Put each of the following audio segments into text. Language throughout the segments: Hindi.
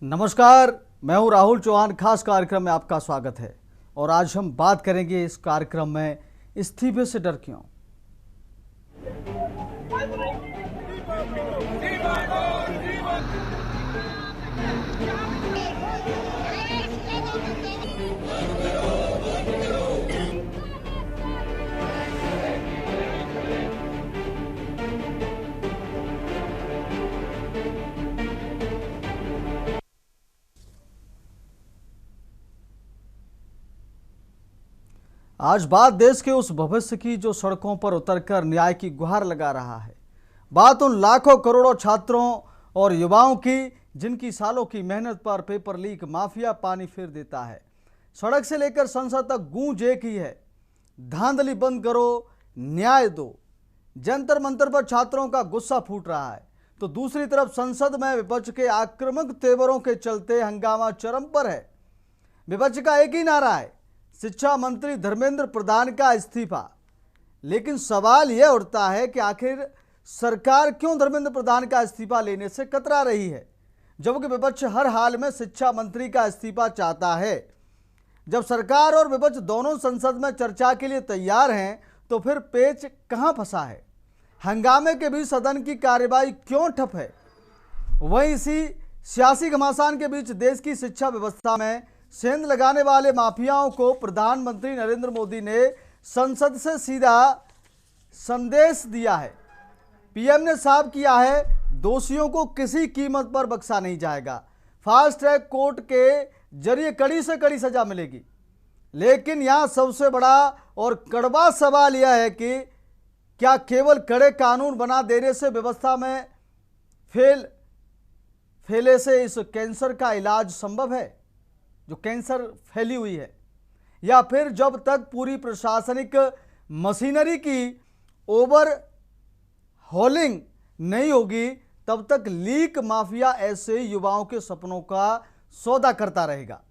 नमस्कार, मैं हूं राहुल चौहान। खास कार्यक्रम में आपका स्वागत है और आज हम बात करेंगे इस कार्यक्रम में इस्तीफे से डर क्यों। आज बात देश के उस भविष्य की जो सड़कों पर उतरकर न्याय की गुहार लगा रहा है। बात उन लाखों करोड़ों छात्रों और युवाओं की जिनकी सालों की मेहनत पर पेपर लीक माफिया पानी फेर देता है। सड़क से लेकर संसद तक गूंज एक ही है, धांधली बंद करो, न्याय दो। जंतर मंतर पर छात्रों का गुस्सा फूट रहा है तो दूसरी तरफ संसद में विपक्ष के आक्रामक तेवरों के चलते हंगामा चरम पर है। विपक्ष का एक ही नारा है, शिक्षा मंत्री धर्मेंद्र प्रधान का इस्तीफा। लेकिन सवाल यह उठता है कि आखिर सरकार क्यों धर्मेंद्र प्रधान का इस्तीफा लेने से कतरा रही है, जबकि विपक्ष हर हाल में शिक्षा मंत्री का इस्तीफा चाहता है। जब सरकार और विपक्ष दोनों संसद में चर्चा के लिए तैयार हैं तो फिर पेच कहां फंसा है? हंगामे के बीच सदन की कार्यवाही क्यों ठप है? वहीं इसी सियासी घमासान के बीच देश की शिक्षा व्यवस्था में सेंध लगाने वाले माफियाओं को प्रधानमंत्री नरेंद्र मोदी ने संसद से सीधा संदेश दिया है। पीएम ने साफ किया है, दोषियों को किसी कीमत पर बख्शा नहीं जाएगा। फास्ट ट्रैक कोर्ट के जरिए कड़ी से कड़ी सजा मिलेगी। लेकिन यहां सबसे बड़ा और कड़वा सवाल यह है कि क्या केवल कड़े कानून बना देने से व्यवस्था में फैले से इस कैंसर का इलाज संभव है, जो कैंसर फैली हुई है, या फिर जब तक पूरी प्रशासनिक मशीनरी की ओवर हॉलिंग नहीं होगी तब तक लीक माफिया ऐसे युवाओं के सपनों का सौदा करता रहेगा।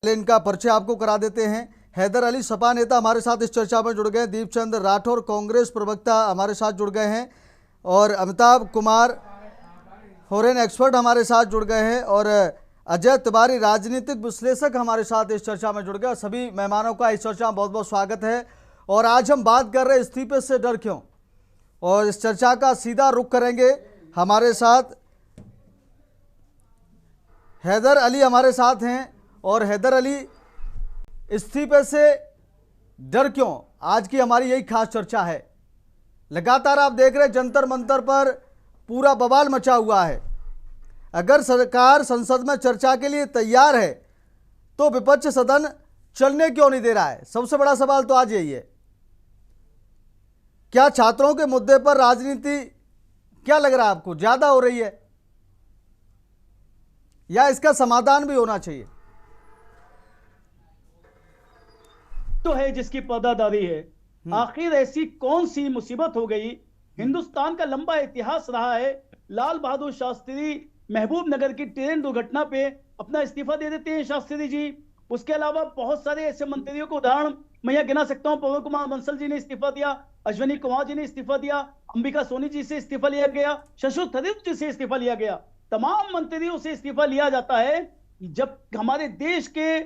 इनका परिचय आपको करा देते हैं। हैदर अली सपा नेता हमारे साथ इस चर्चा में जुड़ गए। दीपचंद राठौर कांग्रेस प्रवक्ता हमारे साथ जुड़ गए हैं और अमिताभ कुमार फॉरेन एक्सपर्ट हमारे साथ जुड़ गए हैं और अजय तिवारी राजनीतिक विश्लेषक हमारे साथ इस चर्चा में जुड़ गए। सभी मेहमानों का इस चर्चा में बहुत बहुत स्वागत है। और आज हम बात कर रहे हैं इस्तीफे से डर क्यों, और इस चर्चा का सीधा रुख करेंगे। हमारे साथ हैदर अली हमारे साथ हैं। और हैदर अली, इस्तीफे से डर क्यों, आज की हमारी यही खास चर्चा है। लगातार आप देख रहे हैं जंतर मंतर पर पूरा बवाल मचा हुआ है। अगर सरकार संसद में चर्चा के लिए तैयार है तो विपक्ष सदन चलने क्यों नहीं दे रहा है? सबसे बड़ा सवाल तो आज यही है। क्या छात्रों के मुद्दे पर राजनीति, क्या लग रहा है आपको, ज्यादा हो रही है या इसका समाधान भी होना चाहिए? तो है जिसकी पर्दादारी है। आखिर ऐसी कौन सी मुसीबत हो गई? हिंदुस्तान का लंबा इतिहास रहा है। लाल बहादुर शास्त्री महबूब नगर की ट्रेन दुर्घटना पे अपना इस्तीफा दे देते हैं शास्त्री जी। उसके अलावा बहुत सारे ऐसे मंत्रियों को उदाहरण मैं यह गिना सकता हूं। पवन कुमार बंसल जी ने इस्तीफा दिया, अश्विनी कुमार जी ने इस्तीफा दिया, अंबिका सोनी जी से इस्तीफा लिया गया, शशि थरूर जी से इस्तीफा लिया गया। तमाम मंत्रियों से इस्तीफा लिया जाता है जब हमारे देश के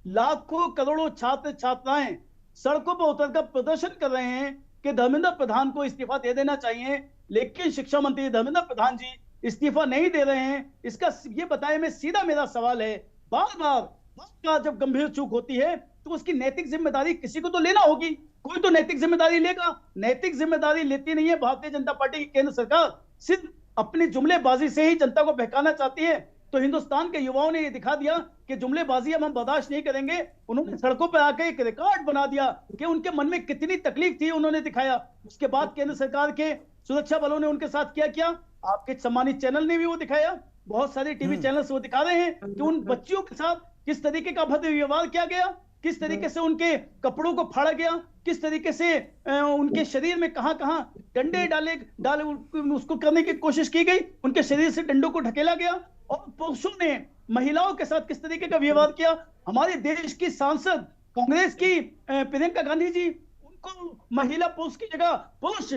लाखों करोड़ों छात्र छात्राएं सड़कों पर उतरकर प्रदर्शन कर रहे हैं कि धर्मेंद्र प्रधान को इस्तीफा दे देना चाहिए, लेकिन शिक्षा मंत्री धर्मेंद्र प्रधान जी इस्तीफा नहीं दे रहे हैं। इसका ये बताए में सीधा मेरा सवाल है, बार बार जब गंभीर चूक होती है तो उसकी नैतिक जिम्मेदारी किसी को तो लेना होगी। कोई तो नैतिक जिम्मेदारी लेगा। नैतिक जिम्मेदारी लेती नहीं है भारतीय जनता पार्टी की केंद्र सरकार, सिर्फ अपनी जुमलेबाजी से ही जनता को बहकाना चाहती है। तो हिंदुस्तान के युवाओं ने ये दिखा दिया कि जुमलेबाजी अब हम बर्दाश्त नहीं करेंगे। उन्होंने सड़कों पर आकर एक रिकॉर्ड बना दिया कि उनके मन में कितनी तकलीफ थी, उन्होंने दिखाया। उसके बाद केंद्र सरकार के सुरक्षा बलों ने उनके साथ क्या आपके सम्मानित चैनल ने भी वो दिखाया, बहुत सारे टीवी चैनल्स वो दिखा रहे हैं कि उन बच्चियों के साथ किस तरीके का अभद्र व्यवहार किया गया, किस तरीके से उनके कपड़ों को फाड़ा गया, किस तरीके से उनके शरीर में कहां कहां डंडे डाले उसको करने की कोशिश की गई, उनके शरीर से डंडों को ढकेला गया। और पुरुषों ने महिलाओं के साथ किस तरीके का व्यवहार किया। हमारे देश की सांसद कांग्रेस की प्रियंका गांधी जी, उनको महिला पुरुष की जगह पुरुष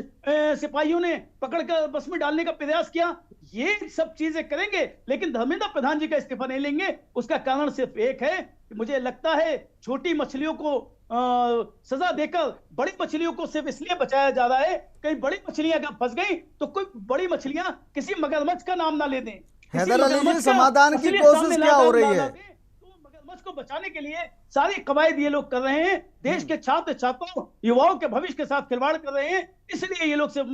सिपाहियों ने पकड़कर बस में डालने का प्रयास किया। ये सब चीजें करेंगे लेकिन धर्मेंद्र प्रधान जी का इस्तीफा नहीं लेंगे। उसका कारण सिर्फ एक है कि मुझे लगता है छोटी मछलियों को सजा देकर बड़ी मछलियों को सिर्फ इसलिए बचाया जा रहा है, कहीं बड़ी मछलियां अगर फंस गई तो कोई बड़ी मछलियां किसी मगरमच्छ का नाम ना ले दें। हैदर अली जी, समाधान की कोशिश क्या हो रही है? मगरमच्छ को बचाने के लिए सारी कवायद ये लोग कर रहे हैं। देश के छात्र छात्राओं युवाओं के भविष्य के साथ खिलवाड़ कर रहे हैं, इसलिए ये लोग सिर्फ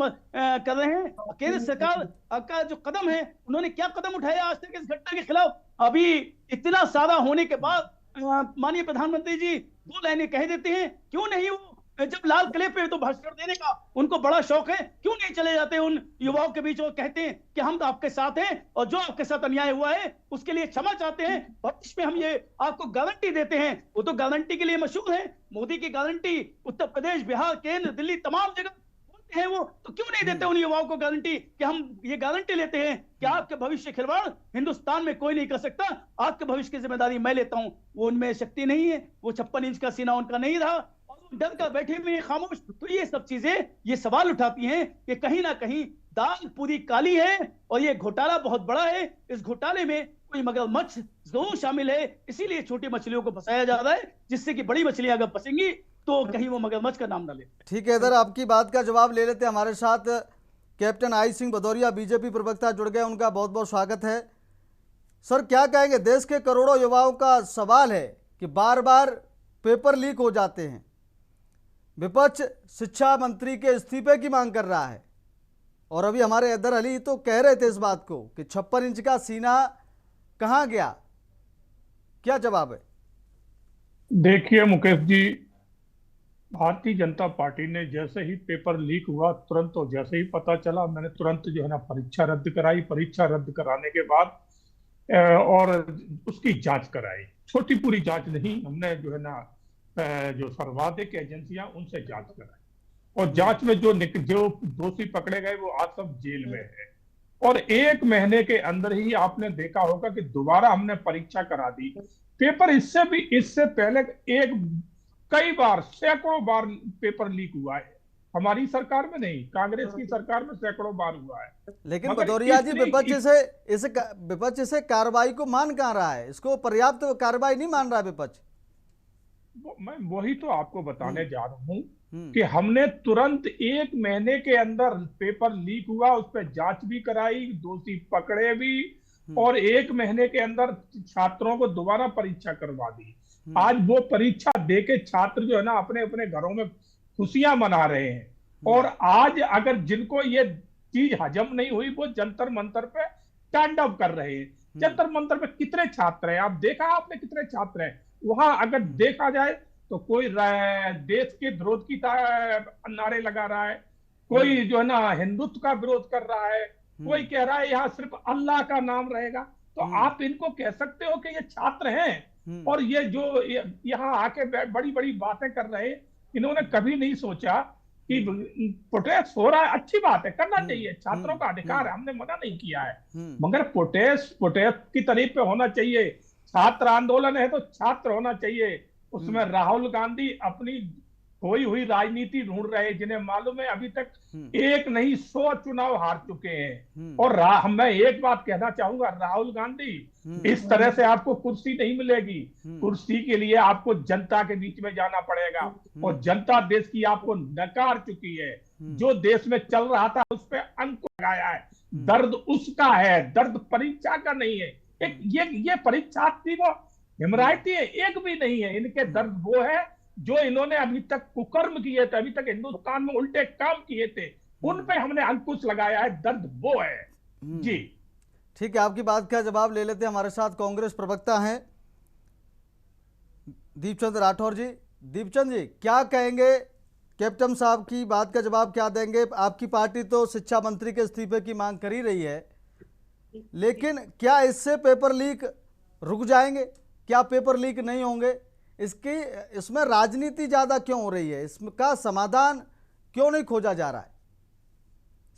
कर रहे हैं। केंद्र सरकार का जो कदम है, उन्होंने क्या कदम उठाया आज तक इस घटना के खिलाफ? अभी इतना सारा होने के बाद माननीय प्रधानमंत्री जी 2 लाइनें कह देते हैं, क्यों नहीं वो जब लाल किले पे तो भाषण देने का उनको बड़ा शौक है, क्यों नहीं चले जाते उन युवाओं के बीच और कहते हैं कि हम तो आपके साथ हैं और जो आपके साथ अन्याय हुआ है उसके लिए क्षमा चाहते हैं, भविष्य में हम ये आपको गारंटी देते हैं। वो तो गारंटी के लिए मशहूर है, मोदी की गारंटी उत्तर प्रदेश, बिहार, केंद्र, दिल्ली, तमाम जगह बोलते हैं वो, तो क्यों नहीं देते उन युवाओं को गारंटी कि हम ये गारंटी लेते हैं कि आपके भविष्य खिलवाड़ हिंदुस्तान में कोई नहीं कर सकता, आपके भविष्य की जिम्मेदारी मैं लेता हूं। वो उनमें शक्ति नहीं है, वो 56 इंच का सीना उनका नहीं रहा, डर कर बैठे हुए खामोश। तो ये सब चीजें ये सवाल उठाती हैं कि कहीं ना कहीं दाल पूरी काली है और ये घोटाला बहुत बड़ा है। इस घोटाले में कोई मगरमच्छ जरूर शामिल है, इसीलिए छोटी मछलियों को फंसाया जा रहा है, जिससे कि बड़ी मछलियां अगर फंसेंगी तो कहीं वो मगरमच्छ का नाम ना ले। ठीक है इधर आपकी बात का जवाब ले लेते हैं। हमारे साथ captain I Singh Bhadauria BJP प्रवक्ता जुड़ गए, उनका बहुत बहुत स्वागत है। सर क्या कहेंगे, देश के करोड़ों युवाओं का सवाल है कि बार बार पेपर लीक हो जाते हैं, विपक्ष शिक्षा मंत्री के इस्तीफे की मांग कर रहा है और अभी हमारे हैदर अली तो कह रहे थे इस बात को कि 56 इंच का सीना कहां गया, क्या जवाब है? देखिए मुकेश जी, भारतीय जनता पार्टी ने जैसे ही पेपर लीक हुआ तुरंत, तो जैसे ही पता चला, मैंने तुरंत जो है ना परीक्षा रद्द कराई। परीक्षा रद्द कराने के बाद और उसकी जांच कराई, छोटी पूरी जांच नहीं, हमने जो है ना जो सर्वाधिक एजेंसियां उनसे जांच कराई और जांच में जो दोषी पकड़े गए वो आज सब जेल में है। और 1 महीने के अंदर ही आपने देखा होगा कि दोबारा हमने परीक्षा करा दी। पेपर इससे पहले कई बार, सैकड़ों बार पेपर लीक हुआ है। हमारी सरकार में नहीं, कांग्रेस की सरकार में सैकड़ों बार हुआ है। लेकिन भदौरिया जी, विपक्ष इसे कार्रवाई को मान कहां रहा है? इसको पर्याप्त कार्रवाई नहीं मान रहा विपक्ष। मैं वही तो आपको बताने जा रहा हूं कि हमने तुरंत 1 महीने के अंदर पेपर लीक हुआ, उस पर जांच भी कराई, दोषी पकड़े भी और 1 महीने के अंदर छात्रों को दोबारा परीक्षा करवा दी। आज वो परीक्षा देके छात्र जो है ना अपने अपने घरों में खुशियां मना रहे हैं। और आज अगर जिनको ये चीज हजम नहीं हुई वो जंतर मंतर पे स्टैंड अप कर रहे हैं। जंतर मंतर पे कितने छात्र हैं, आप देखा आपने कितने छात्र हैं वहां? अगर देखा जाए तो कोई देश के विरोध की नारे लगा रहा है, कोई जो है ना हिंदुत्व का विरोध कर रहा है, कोई कह रहा है यहाँ सिर्फ अल्लाह का नाम रहेगा। तो आप इनको कह सकते हो कि ये छात्र हैं? और ये जो यहाँ आके बड़ी बड़ी बातें कर रहे हैं, इन्होंने कभी नहीं सोचा कि प्रोटेस्ट हो रहा है, अच्छी बात है, करना चाहिए, छात्रों का अधिकार है, हमने मना नहीं किया है, मगर प्रोटेस्ट की तरफ पे होना चाहिए। छात्र आंदोलन है तो छात्र होना चाहिए, उसमें राहुल गांधी अपनी खोई हुई राजनीति ढूंढ रहे हैं, जिन्हें मालूम है अभी तक एक नहीं 100 चुनाव हार चुके हैं। और मैं एक बात कहना चाहूंगा, राहुल गांधी, इस तरह से आपको कुर्सी नहीं मिलेगी। कुर्सी के लिए आपको जनता के बीच में जाना पड़ेगा, और जनता देश की आपको नकार चुकी है। जो देश में चल रहा था उस पर अंकुश लगाया है। दर्द उसका है, दर्द परीक्षा का नहीं है। एक ये परीक्षार्थी वो हिमरायती है, एक भी नहीं है। इनके दर्द वो है जो इन्होंने अभी तक कुकर्म किए थे, अभी तक हिंदुस्तान में उल्टे काम किए थे, उन पे हमने अंकुश लगाया है। दर्द वो है जी। ठीक है, आपकी बात का जवाब ले लेते हैं। हमारे साथ कांग्रेस प्रवक्ता हैं दीपचंद राठौर जी। दीपचंद जी, क्या कहेंगे? कैप्टन साहब की बात का जवाब क्या देंगे? आपकी पार्टी तो शिक्षा मंत्री के इस्तीफे की मांग कर ही रही है, लेकिन क्या इससे पेपर लीक रुक जाएंगे? क्या पेपर लीक नहीं होंगे? इसमें राजनीति ज्यादा क्यों हो रही है? इसका समाधान क्यों नहीं खोजा जा रहा है?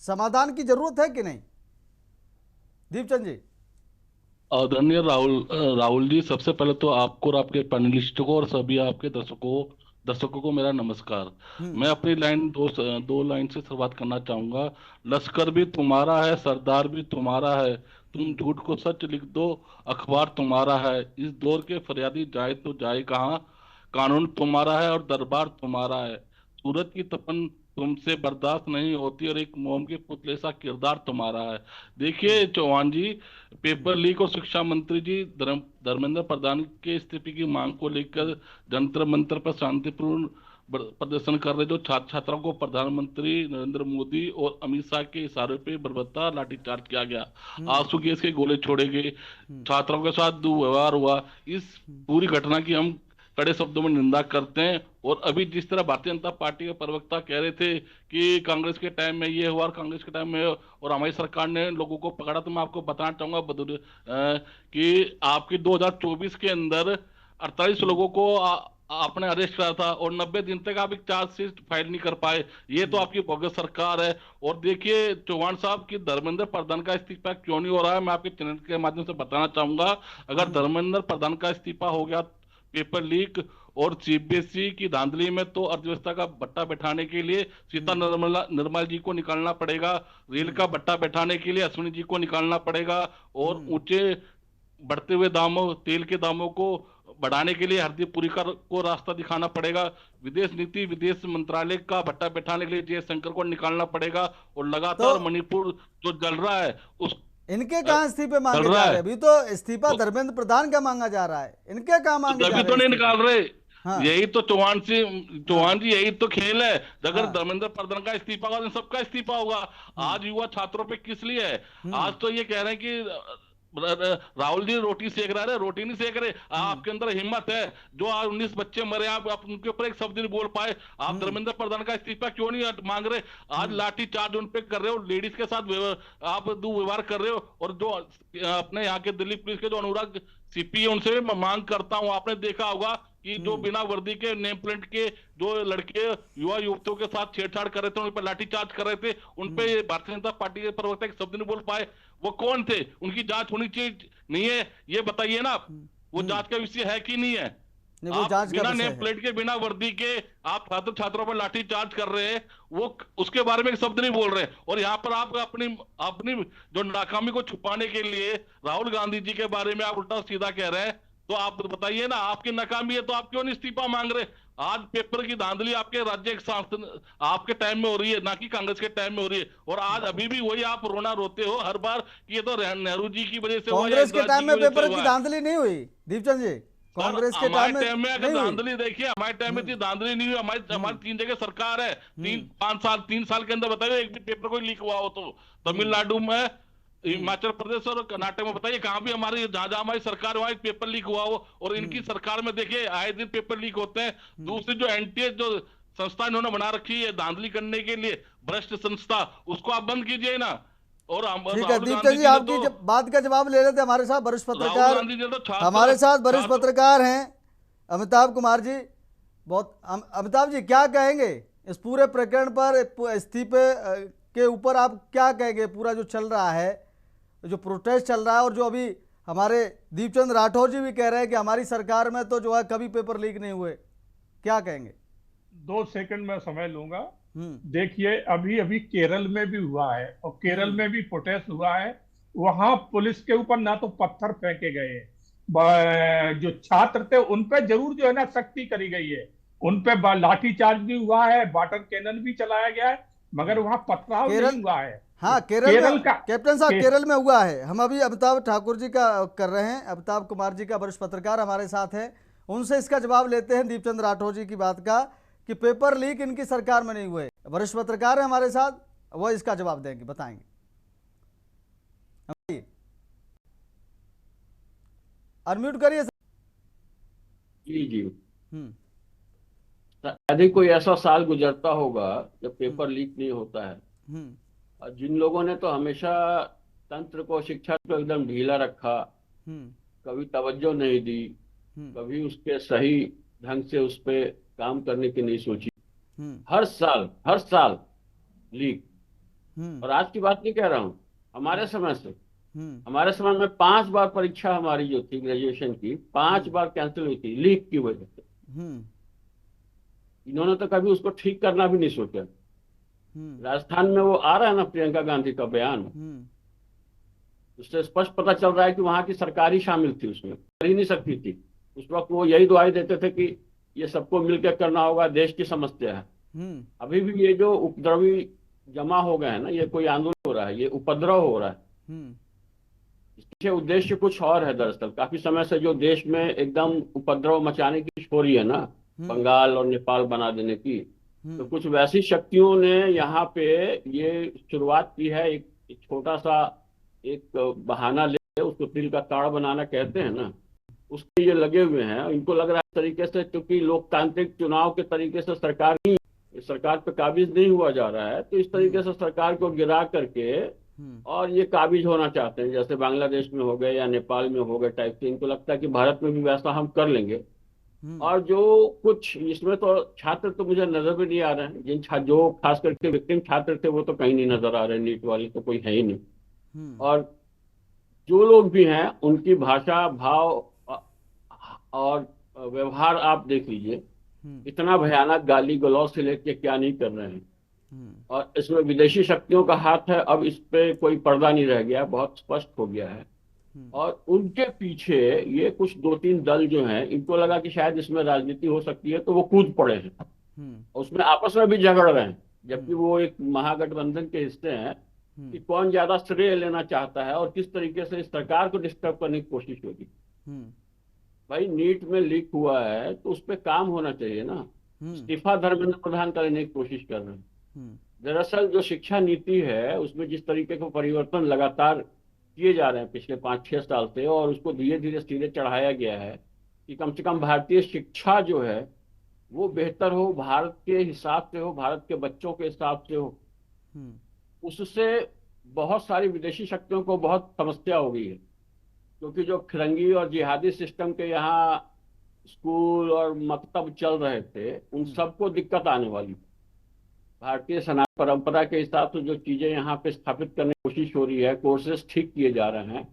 समाधान की जरूरत है कि नहीं? दीपचंद जी। आदरणीय राहुल जी, सबसे पहले तो आपको और आपके पैनलिस्टों को और सभी आपके दर्शकों को मेरा नमस्कार। मैं अपनी दो लाइन से शुरुआत करना चाहूंगा। लश्कर भी तुम्हारा है, सरदार भी तुम्हारा है, तुम झूठ को सच लिख दो, अखबार तुम्हारा है। इस दौर के फरियादी जाए तो जाए कहाँ, कानून तुम्हारा है और दरबार तुम्हारा है। सूरज की तपन तुमसे बर्दाश्त नहीं होती और एक मोम के पुतले सा किरदार तुम्हारा है। देखिए चौहान जी, पेपर लीक और शिक्षा मंत्री जी धर्मेंद्र प्रधान के इस्तीफे की मांग को लेकर जंतर मंतर पर शांतिपूर्ण प्रदर्शन कर रहे जो छात्र छात्राओं को प्रधानमंत्री नरेंद्र मोदी और अमित शाह के इशारे पे बर्बरता लाठीचार्ज किया गया, आंसू गैस के गोले छोड़े गए, छात्रों के साथ दुर्व्यवहार हुआ। इस पूरी घटना की हम कड़े शब्दों में निंदा करते हैं। और अभी जिस तरह भारतीय जनता पार्टी के प्रवक्ता कह रहे थे कि कांग्रेस के टाइम में ये हुआ और कांग्रेस के टाइम में और हमारी सरकार ने लोगों को पकड़ा, तो मैं आपको बताना चाहूंगा कि आपकी 2024 के अंदर 48 लोगों को आपने अरेस्ट करा था और 90 दिन तक आप एक चार्जशीट फाइल नहीं कर पाए। ये तो आपकी बोगस सरकार है। और देखिए चौहान साहब की धर्मेंद्र प्रधान का इस्तीफा क्यों नहीं हो रहा है, मैं आपके चैनल के माध्यम से बताना चाहूंगा। अगर धर्मेंद्र प्रधान का इस्तीफा हो गया पेपर लीक और सीबीएसई की धांधली में, तो अर्थव्यवस्था का बट्टा बैठाने के लिए सीता निर्मला जी को निकालना पड़ेगा, रेल का बट्टा बैठाने के लिए अश्विनी जी को निकालना पड़ेगा, और ऊंचे बढ़ते हुए दामों तेल के दामों को बढ़ाने के लिए हरदीप पुरी को रास्ता दिखाना पड़ेगा, विदेश नीति विदेश मंत्रालय का भट्टा बैठाने के लिए जयशंकर को निकालना पड़ेगा। और लगातार मणिपुर जो जल रहा है उस इनके कहां इस्तीफे मांगे जा रहे हैं? अभी तो इस्तीफा धर्मेंद्र प्रधान का मांगा जा रहा है, इनके कहां मांगे जा रहे हैं? तो नहीं निकाल रहे। हाँ। यही तो चौहान जी यही तो खेल है। अगर धर्मेंद्र प्रधान का इस्तीफा होगा तो सबका इस्तीफा होगा। आज युवा छात्रों पे किस लिए है? आज तो ये कह रहे हैं कि राहुल जी रोटी सेक रहा है, रोटी नहीं सेक रहे। आपके अंदर हिम्मत है, जो आज 19 बच्चे मरे आप उनके ऊपर एक शब्द नहीं बोल पाए। आप धर्मेंद्र प्रधान का इस्तीफा क्यों नहीं मांग रहे? आज लाठी चार्ज उन पे कर रहे हो, लेडीज के साथ आप दुर्व्यवहार कर रहे हो। और जो अपने यहाँ के दिल्ली पुलिस के जो अनुराग सीपी है उनसे भी मांग करता हूं। आपने देखा होगा कि जो बिना वर्दी के नेम प्लेट के जो लड़के युवा युवतियों के साथ छेड़छाड़ कर रहे थे, उन पर लाठीचार्ज कर रहे थे, उन पे भारतीय जनता पार्टी के प्रवक्ता एक शब्द नहीं बोल पाए। वो कौन थे? उनकी जांच होनी चाहिए नहीं है? ये बताइए ना आप, वो जांच का विषय है कि नहीं है? आप बिना नेम प्लेट के बिना वर्दी के आप छात्रों पर लाठी चार्ज कर रहे हैं, वो उसके बारे में एक शब्द नहीं बोल रहे। और यहाँ पर आप अपनी जो नाकामी को छुपाने के लिए राहुल गांधी जी के बारे में आप उल्टा सीधा कह रहे हैं। तो आप बताइए ना, आपकी नाकामी है तो आप क्यों नहीं इस्तीफा मांग रहे? आज पेपर की धांधली आपके राज्य आपके टाइम में हो रही है, ना कि कांग्रेस के टाइम में हो रही है। और आज अभी भी वही आप रोना रोते हो हर बार कि ये तो नेहरू जी की वजह से कांग्रेस के टाइम में पेपर की धांधली नहीं हुई दीपचंद जी। कांग्रेस के टाइम में अगर धांधली देखिए, हमारे टाइम में धांधली नहीं हुई। हमारी 3 जगह सरकार है, 3 साल के अंदर बताइए एक भी पेपर कोई लीक हुआ हो तो? तमिलनाडु में हिमाचल प्रदेश और कर्नाटक में बताइए कहाँ भी हमारी जहां जहां हमारी सरकार वहां एक पेपर लीक हुआ हो, और इनकी सरकार में देखिए आए दिन पेपर लीक होते हैं। दूसरी जो एनटीए जो संस्था इन्होंने बना रखी है धांधली करने के लिए, भ्रष्ट संस्था, उसको आप बंद कीजिए ना। और ठीक है राहुल दीपचंद गांधी जी, जी ने आपकी तो जब बात का जवाब ले रहे थे हमारे साथ वरिष्ठ राहुल पत्रकार, गांधी जी ने तो छात्र हमारे साथ वरिष्ठ छात्र पत्रकार हैं अमिताभ कुमार जी। बहुत अमिताभ जी क्या कहेंगे इस पूरे प्रकरण पर, इस्तीफे के ऊपर आप क्या कहेंगे? पूरा जो चल रहा है, जो प्रोटेस्ट चल रहा है, और जो अभी हमारे दीपचंद राठौर जी भी कह रहे हैं कि हमारी सरकार में तो जो है कभी पेपर लीक नहीं हुए, क्या कहेंगे? 2 सेकंड में समय लूंगा। हम्म। देखिए, अभी अभी केरल में भी हुआ है, और केरल में भी प्रोटेस्ट हुआ है। वहां पुलिस के ऊपर ना तो पत्थर फेंके गए, जो छात्र थे उन पे जरूर जो है ना सख्ती करी गई है, उन पे लाठीचार्ज भी हुआ है, वाटर कैनन भी चलाया गया है, मगर वहां पथराव केरल, नहीं हुआ है। हाँ केरल केरल में, का कैप्टन साहब के, केरल में हुआ है। हम अभी अमिताभ ठाकुर जी का कर रहे हैं, अमिताभ कुमार जी का वरिष्ठ पत्रकार हमारे साथ हैं, उनसे इसका जवाब लेते हैं दीपचंद राठौर जी की बात का कि पेपर लीक इनकी सरकार में नहीं हुए। वरिष्ठ पत्रकार है हमारे साथ, वो इसका जवाब देंगे, बताएंगे। अनम्यूट करिए सर। जी जी। हम्म। यदि कोई ऐसा साल गुजरता होगा जब पेपर लीक नहीं होता है, हम्म। और जिन लोगों ने तो हमेशा तंत्र को, शिक्षा को एकदम ढीला रखा, हम्म। कभी तवज्जो नहीं दी, हम्म। कभी उसके सही ढंग से उस पे काम करने की नहीं सोची, हम्म। हर साल लीक। हम्म। और आज की बात नहीं कह रहा हूँ, हमारे समय से, हम्म। हमारे समय में 5 बार परीक्षा हमारी जो थी ग्रेजुएशन की, 5 बार कैंसिल हुई थी लीक की वजह से। हम्म। इन्होंने तो कभी उसको ठीक करना भी नहीं सोचा। हम्म। राजस्थान में वो आ रहा है ना प्रियंका गांधी का बयान, हम्म। उससे स्पष्ट पता चल रहा है कि वहां की सरकार ही शामिल थी, उसमें कर ही नहीं सकती थी। उस वक्त वो यही दुआई देते थे कि ये सबको मिलकर करना होगा, देश की समस्या है। हम्म। अभी भी ये जो उपद्रवी जमा हो गए हैं ना, ये कोई आंदोलन हो रहा है, ये उपद्रव हो रहा है। हम्म। इसके उद्देश्य कुछ और है। दरअसल काफी समय से जो देश में एकदम उपद्रव मचाने की हो रही है ना, बंगाल और नेपाल बना देने की, तो कुछ वैसी शक्तियों ने यहाँ पे ये शुरुआत की है। एक छोटा सा एक बहाना ले, उसको तिल का ताड़ बनाना कहते हैं ना, उसके ये लगे हुए हैं। इनको लग रहा है इस तरीके से, क्योंकि लोकतांत्रिक चुनाव के तरीके से सरकार पे काबिज नहीं हुआ जा रहा है, तो इस तरीके से सरकार को गिरा करके और ये काबिज होना चाहते हैं, जैसे बांग्लादेश में हो गए या नेपाल में हो गए टाइप से। इनको लगता है कि भारत में भी वैसा हम कर लेंगे। और जो कुछ इसमें तो छात्र तो मुझे नजर भी नहीं आ रहे हैं, जो खास करके विक्टिम छात्र थे वो तो कहीं नहीं नजर आ रहे, नीट वाले तो कोई है ही नहीं। और जो लोग भी हैं उनकी भाषा, भाव और व्यवहार आप देख लीजिए, इतना भयानक, गाली गलौज से लेके क्या नहीं कर रहे हैं। और इसमें विदेशी शक्तियों का हाथ है, अब इस पे कोई पर्दा नहीं रह गया, बहुत स्पष्ट हो गया है। और उनके पीछे ये कुछ 2-3 दल जो हैं, इनको लगा कि शायद इसमें राजनीति हो सकती है, तो वो कूद पड़े हैं। उसमें आपस में भी झगड़ रहे हैं, जबकि वो एक महागठबंधन के हिस्से हैं, कि कौन ज्यादा श्रेय लेना चाहता है और किस तरीके से इस सरकार को डिस्टर्ब करने की कोशिश होगी। भाई नीट में लीक हुआ है तो उस पर काम होना चाहिए ना। इस्तीफा धर्मेंद्र प्रधान का लेने की कोशिश कर रहे हैं। दरअसल जो शिक्षा नीति है उसमें जिस तरीके का परिवर्तन लगातार किए जा रहे हैं पिछले 5-6 साल से, और उसको धीरे धीरे सिरे चढ़ाया गया है कि कम से कम भारतीय शिक्षा जो है वो बेहतर हो, भारत के हिसाब से हो, भारत के बच्चों के हिसाब से हो। उससे बहुत सारी विदेशी शक्तियों को बहुत समस्या हो गई है, क्योंकि जो फिरंगी और जिहादी सिस्टम के यहाँ स्कूल और मकतब चल रहे थे, उन सबको दिक्कत आने वाली। भारतीय सनातन परंपरा के हिसाब से जो चीजें यहाँ पे स्थापित करने की कोशिश हो रही है, कोर्सेज ठीक किए जा रहे हैं,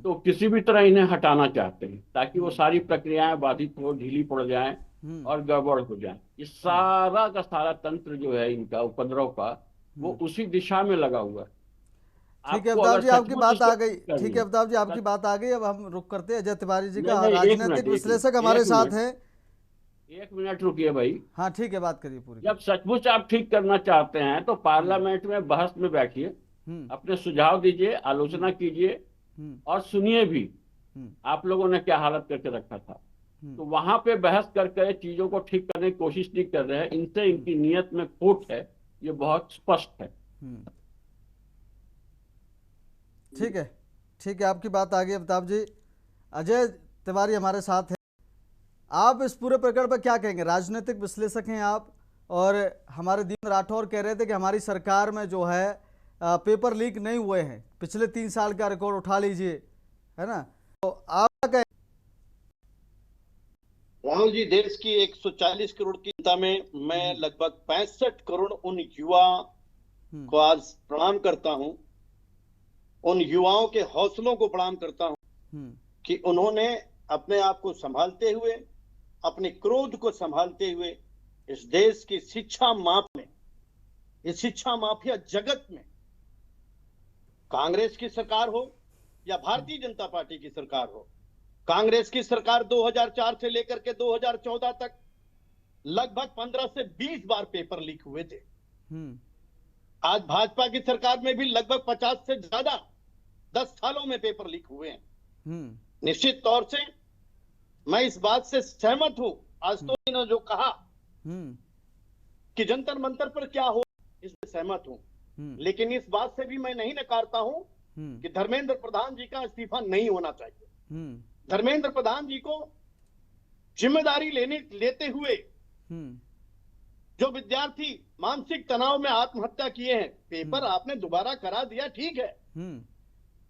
तो किसी भी तरह इन्हें हटाना चाहते हैं ताकि वो सारी प्रक्रियाएं बाधित हो, ढीली पड़ जाएं और गड़बड़ हो जाए। ये सारा का सारा तंत्र जो है इनका उपद्रव का, वो उसी दिशा में लगा हुआ है। ठीक है अमिताभ जी, आपकी बात आ गई। ठीक है अमिताभ जी, आपकी बात आ गई। अब हम रुक करते हैं अजय तिवारी जी का, राजनीतिक विश्लेषक हमारे साथ हैं। 1 मिनट रुकिए भाई। हाँ ठीक है, बात करिए पूरी। जब सचमुच आप ठीक करना चाहते हैं तो पार्लियामेंट में बहस में बैठिए, अपने सुझाव दीजिए, आलोचना कीजिए और सुनिए भी आप लोगों ने क्या हालत करके रखा था। तो वहां पे बहस करके चीजों को ठीक करने की कोशिश नहीं कर रहे हैं। इनसे इनकी नीयत में खोट है, ये बहुत स्पष्ट है। ठीक है, ठीक है, आपकी बात आ गई अमिताभ जी। अजय तिवारी हमारे साथ है। आप इस पूरे प्रकरण पर क्या कहेंगे? राजनीतिक विश्लेषक हैं आप, और हमारे दीन राठौर कह रहे थे कि हमारी सरकार में जो है पेपर लीक नहीं हुए हैं। पिछले 3 साल का रिकॉर्ड उठा लीजिए, है ना? तो आप क्या कहें? राहुल जी, देश की 140 करोड़ की जनता में मैं लगभग 65 करोड़ उन युवा को आज प्रणाम करता हूं, उन युवाओं के हौसलों को प्रणाम करता हूं कि उन्होंने अपने आप को संभालते हुए, अपने क्रोध को संभालते हुए इस देश की शिक्षा माफिया में, इस शिक्षा माफिया जगत में, कांग्रेस की सरकार हो या भारतीय जनता पार्टी की सरकार हो, कांग्रेस की सरकार 2004 से लेकर के 2014 तक लगभग 15 से 20 बार पेपर लीक हुए थे। आज भाजपा की सरकार में भी लगभग 50 से ज्यादा 10 सालों में पेपर लीक हुए हैं। निश्चित तौर से मैं इस बात से सहमत हूं। आज तो इन्होंने जो कहा कि जंतर मंतर पर क्या हो, इससे सहमत हूं, लेकिन इस बात से भी मैं नहीं नकारता हूं कि धर्मेंद्र प्रधान जी का इस्तीफा नहीं होना चाहिए। धर्मेंद्र प्रधान जी को जिम्मेदारी लेते हुए जो विद्यार्थी मानसिक तनाव में आत्महत्या किए हैं, पेपर आपने दोबारा करा दिया, ठीक है,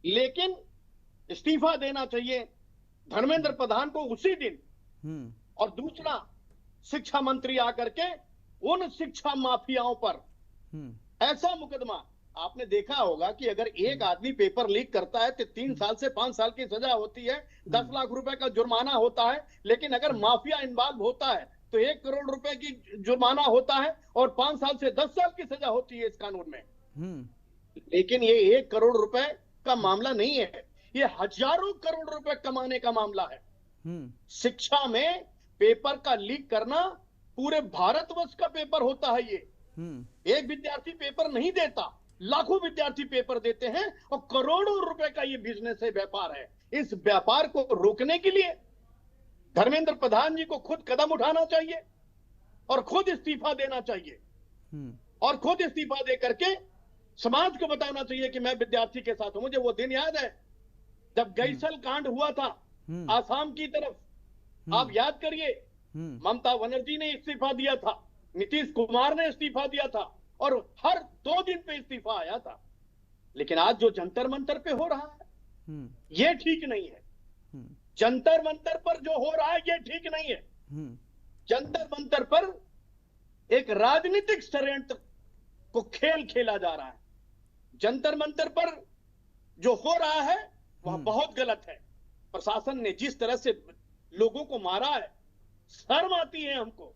लेकिन इस्तीफा देना चाहिए धर्मेंद्र प्रधान को उसी दिन। और दूसरा, शिक्षा मंत्री आकर के उन शिक्षा माफियाओं पर ऐसा मुकदमा, आपने देखा होगा कि अगर एक आदमी पेपर लीक करता है तो 3 साल से 5 साल की सजा होती है, 10 लाख रुपए का जुर्माना होता है, लेकिन अगर माफिया इन्वॉल्व होता है तो 1 करोड़ रुपए की जुर्माना होता है और 5 साल से 10 साल की सजा होती है इस कानून में। लेकिन ये 1 करोड़ रुपए का मामला नहीं है, ये हजारों करोड़ रुपए कमाने का मामला है। शिक्षा में पेपर का लीक करना पूरे भारतवर्ष का पेपर होता है। ये एक विद्यार्थी पेपर नहीं देता, लाखों विद्यार्थी पेपर देते हैं और करोड़ों रुपए का ये बिजनेस है, व्यापार है। इस व्यापार को रोकने के लिए धर्मेंद्र प्रधान जी को खुद कदम उठाना चाहिए और खुद इस्तीफा देना चाहिए, और खुद इस्तीफा दे करके समाज को बताना चाहिए कि मैं विद्यार्थी के साथ हूं। मुझे वो दिन याद है जब गैसल कांड हुआ था आसाम की तरफ, आप याद करिए, ममता बनर्जी ने इस्तीफा दिया था, नीतीश कुमार ने इस्तीफा दिया था, और हर 2 दिन पे इस्तीफा आया था। लेकिन आज जो जंतर मंतर पे हो रहा है ये ठीक नहीं है। जंतर मंतर पर जो हो रहा है ये ठीक नहीं है। जंतर मंतर पर एक राजनीतिक षड्यंत्र को खेल खेला जा रहा है। जंतर मंतर पर जो हो रहा है वह बहुत गलत है। प्रशासन ने जिस तरह से लोगों को मारा है, शर्म आती है हमको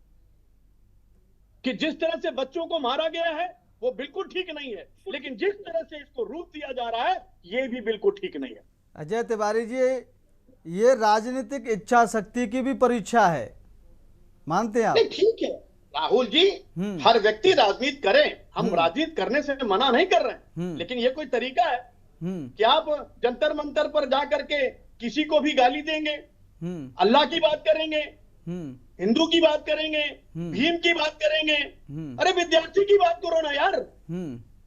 कि जिस तरह से बच्चों को मारा गया है वो बिल्कुल ठीक नहीं है, लेकिन जिस तरह से इसको रूप दिया जा रहा है ये भी बिल्कुल ठीक नहीं है। अजय तिवारी जी, ये राजनीतिक इच्छा शक्ति की भी परीक्षा है, मानते हैं आप? ठीक है राहुल जी, हर व्यक्ति राजनीति करे, हम राजनीति करने से मना नहीं कर रहे हैं, लेकिन ये कोई तरीका है कि आप जंतर मंतर पर जाकर के किसी को भी गाली देंगे, अल्लाह की बात करेंगे, हिंदू की बात करेंगे, भीम की बात करेंगे। अरे विद्यार्थी की बात करो ना यार।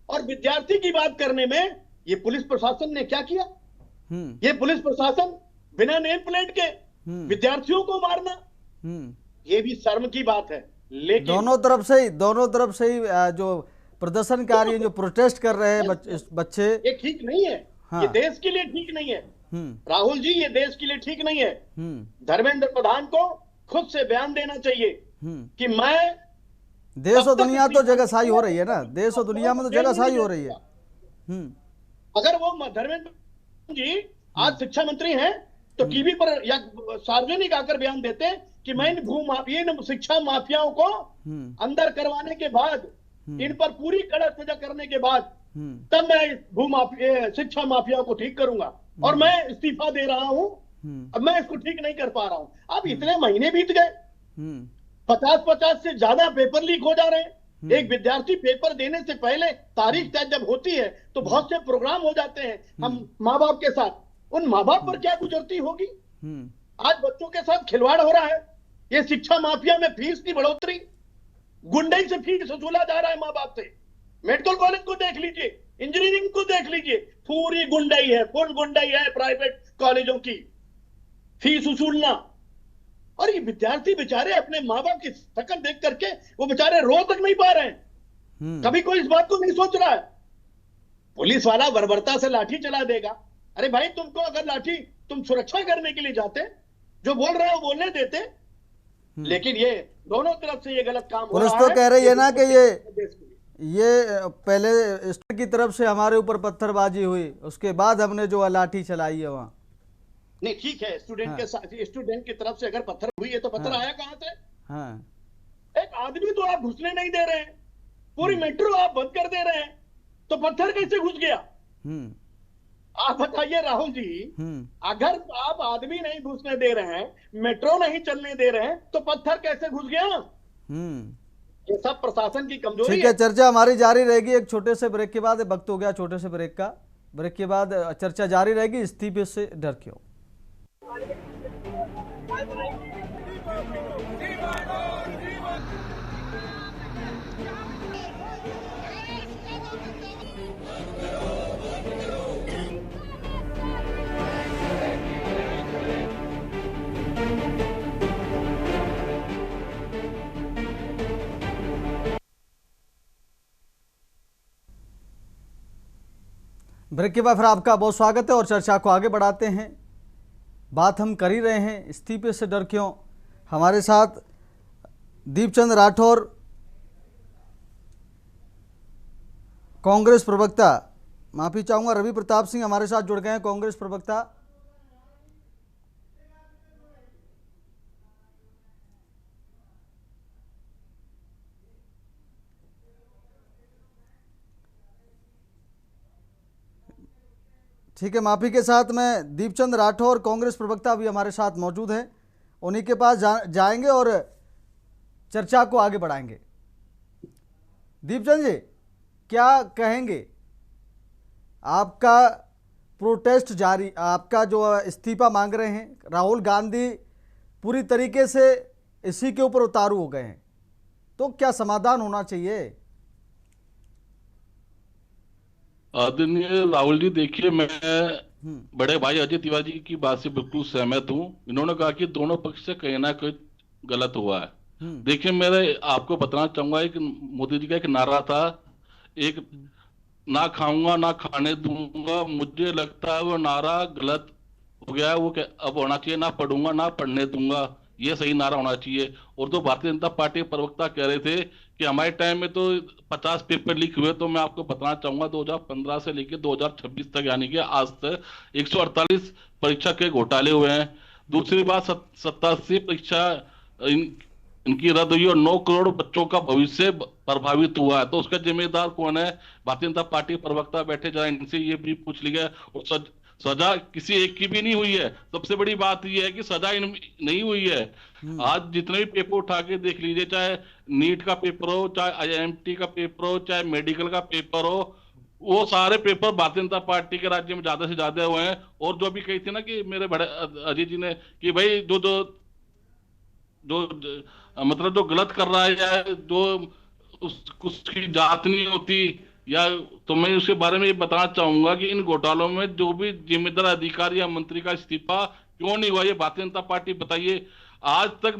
और विद्यार्थी की बात करने में ये पुलिस प्रशासन ने क्या किया? ये पुलिस प्रशासन बिना नेम प्लेट के विद्यार्थियों को मारना, ये भी शर्म की बात है। लेकिन दोनों तरफ से ही जो प्रदर्शनकारी जो प्रोटेस्ट कर रहे हैं बच्चे, ये ठीक नहीं है। हाँ। ये देश के लिए ठीक नहीं है राहुल जी, ये देश के लिए ठीक नहीं है। धर्मेंद्र प्रधान को खुद से बयान देना चाहिए कि मैं, देश और दुनिया तो जगहसाई हो रही है ना, देश और दुनिया में तो जगहसाई हो रही है। अगर वो धर्मेंद्र जी आज शिक्षा मंत्री हैं तो टीवी पर या सार्वजनिक आकर बयान देते हैं कि मैं इन शिक्षा माफियाओं को अंदर करवाने के बाद, इन पर पूरी कड़क सजा करने के बाद तब मैं शिक्षा माफिया को ठीक करूंगा, और मैं इस्तीफा दे रहा हूं, अब मैं इसको ठीक नहीं कर पा रहा हूं। अब इतने महीने बीत गए, 50 से ज्यादा पेपर लीक हो जा रहे हैं। एक विद्यार्थी पेपर देने से पहले तारीख तय जब होती है तो बहुत से प्रोग्राम हो जाते हैं हम माँ बाप के साथ, उन माँ बाप पर क्या गुजरती होगी? आज बच्चों के साथ खिलवाड़ हो रहा है। ये शिक्षा माफिया में फीस की बढ़ोतरी, गुंडई से फीस वसूला जा रहा है माँ बाप से। मेडिकल कॉलेज को देख लीजिए, इंजीनियरिंग को देख लीजिए, पूरी गुंडाई है, फुल गुंडाई है प्राइवेट कॉलेजों की, फीस वसूलना। और ये विद्यार्थी बेचारे अपने माँ बाप की शकल देख करके वो बेचारे रो तक नहीं पा रहे हैं। कभी कोई इस बात को नहीं सोच रहा है। पुलिस वाला बर्बरता से लाठी चला देगा। अरे भाई, तुमको अगर लाठी तुम सुरक्षा करने के लिए जाते, जो बोल रहे हो बोलने देते, लेकिन ये दोनों तरफ से ये गलत काम हो पुलिस रहा तो है। कह रही है ना कि देश के लिए। ये पहले स्टूडेंट की तरफ से हमारे ऊपर पत्थरबाजी हुई, उसके बाद हमने जो है लाठी चलाई है वहां। नहीं, ठीक है, स्टूडेंट के साथ, स्टूडेंट की तरफ से अगर पत्थर हुई है तो पत्थर आया कहां से? हाँ, एक आदमी तो आप घुसने नहीं दे रहे हैं, पूरी मेट्रो आप बंद कर दे रहे हैं, तो पत्थर कैसे घुस गया? आप बताइए राहुल जी, अगर आप आदमी नहीं घुसने दे रहे हैं, मेट्रो नहीं चलने दे रहे हैं, तो पत्थर कैसे घुस गया? ये सब प्रशासन की कमजोरी ठीक है। चर्चा हमारी जारी रहेगी एक छोटे से ब्रेक के बाद। वक्त हो गया छोटे से ब्रेक का। ब्रेक के बाद चर्चा जारी रहेगी। इस्तीफे से डर क्यों? ब्रेक के बाद फिर आपका बहुत स्वागत है और चर्चा को आगे बढ़ाते हैं। बात हम कर ही रहे हैं इस्तीफे से डर क्यों। हमारे साथ दीपचंद राठौर, कांग्रेस प्रवक्ता, माफी चाहूंगा रवि प्रताप सिंह हमारे साथ जुड़ गए हैं, कांग्रेस प्रवक्ता। ठीक है, माफी के साथ में दीपचंद राठौर कांग्रेस प्रवक्ता भी हमारे साथ मौजूद हैं। उन्हीं के पास जाएंगे और चर्चा को आगे बढ़ाएंगे। दीपचंद जी, क्या कहेंगे? आपका प्रोटेस्ट जारी, आपका जो इस्तीफा मांग रहे हैं, राहुल गांधी पूरी तरीके से इसी के ऊपर उतारू हो गए हैं, तो क्या समाधान होना चाहिए? आदरणीय राहुल जी, देखिए, मैं बड़े भाई अजय तिवारी की बात से बिल्कुल सहमत हूं। इन्होंने कहा कि दोनों पक्ष से कहीं ना कहीं गलत हुआ है। देखिए, मेरे आपको बताना चाहूंगा, एक मोदी जी का एक नारा था, एक ना खाऊंगा ना खाने दूंगा। मुझे लगता है वो नारा गलत हो गया है। वो अब होना चाहिए ना पढ़ूंगा ना पढ़ने दूंगा। ये सही नारा होना चाहिए। और तो भारतीय जनता पार्टी के प्रवक्ता कह रहे थे कि हमारे टाइम में तो 50 पेपर लीक हुए, तो मैं आपको बताना चाहूंगा 2015 से लेकर 2026 तक, यानी कि आज तक 148 परीक्षा के घोटाले हुए हैं। दूसरी बात, 87 परीक्षा इनकी रद्द हुई और 9 करोड़ बच्चों का भविष्य प्रभावित हुआ है। तो उसका जिम्मेदार कौन है? भारतीय जनता पार्टी प्रवक्ता बैठे, जरा इनसे ये भी पूछ लिया। और सजा किसी एक की भी नहीं हुई है। सबसे बड़ी बात यह है कि सजा नहीं हुई है। आज जितने भी पेपर उठा के देख लीजिए, चाहे नीट का पेपर हो, चाहे आईआईएमटी का पेपर हो, चाहे मेडिकल का पेपर हो, वो सारे पेपर भारतीय जनता पार्टी के राज्य में ज्यादा से ज्यादा हुए हैं। और जो भी कही थी ना कि मेरे बड़े अजय जी ने, कि भाई जो जो जो मतलब जो गलत कर रहा है या जो उसकी जांच नहीं होती, या तो मैं उसके बारे में ये बताना चाहूंगा कि इन घोटालों में जो भी जिम्मेदार अधिकारी या मंत्री का इस्तीफा क्यों नहीं हुआ, ये भारतीय जनता पार्टी बताइए। आज तक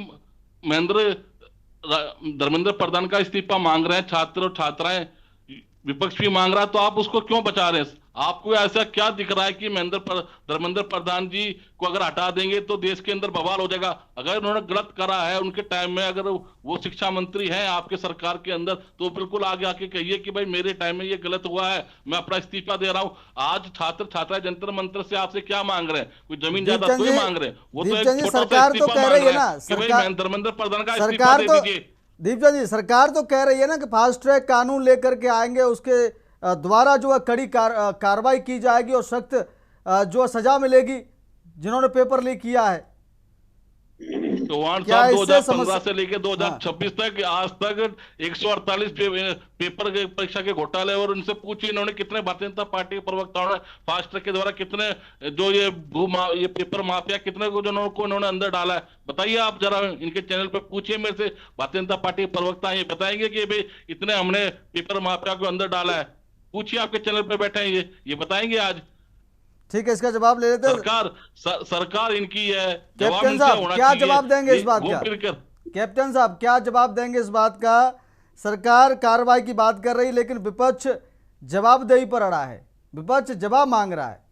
धर्मेंद्र प्रधान का इस्तीफा मांग रहे हैं छात्र और छात्राएं, विपक्ष भी मांग रहा है, तो आप उसको क्यों बचा रहे हैं? आपको ऐसा क्या दिख रहा है कि धर्मेंद्र प्रधान जी को अगर हटा देंगे तो देश के अंदर बवाल हो जाएगा? अगर उन्होंने गलत करा है उनके टाइम में, अगर वो शिक्षा मंत्री हैं आपके सरकार के अंदर, तो बिल्कुल आगे आके कहिए कि भाई मेरे टाइम में ये गलत हुआ है, मैं अपना इस्तीफा दे रहा हूं। आज छात्र छात्राएं जंतर मंत्र से आपसे क्या मांग रहे हैं? कोई जमीन जायदाद थोड़ी मांग रहे हैं। वो तो एक छोटा सा इस्तीफा मांग रहे हैं कि धर्मेंद्र प्रधान का इस्तीफा दे दीजिए। दीपचंद जी, सरकार तो कह रही है ना कि फास्ट ट्रैक कानून लेकर के आएंगे, उसके द्वारा जो है कड़ी कार्रवाई की जाएगी और सख्त जो सजा मिलेगी जिन्होंने पेपर लीक किया है। चौहान साहब 2015 से लेकर 2026 तक आज तक 148 पेपर के परीक्षा के घोटाले, और उनसे पूछिए इन्होंने कितने भारतीय जनता पार्टी के प्रवक्ताओं ने फास्ट ट्रैक के द्वारा कितने जो ये पेपर माफिया कितने को इन्होंने अंदर डाला है। बताइए आप, जरा इनके चैनल पे पूछिए मेरे से, भारतीय जनता पार्टी के प्रवक्ता ये बताएंगे कि भाई इतने हमने पेपर माफिया को अंदर डाला है। पूछिए, आपके चैनल पे बैठे हैं ये बताएंगे आज। ठीक है, इसका जवाब ले लेते हैं। सरकार इनकी है, जवाब कैप्टन इनसे साहब होना क्या चाहिए। जवाब देंगे इस बात घूम का? फिर कर कैप्टन साहब क्या जवाब देंगे इस बात का? सरकार कार्रवाई की बात कर रही, लेकिन विपक्ष जवाबदेही पर अड़ा है, विपक्ष जवाब मांग रहा है।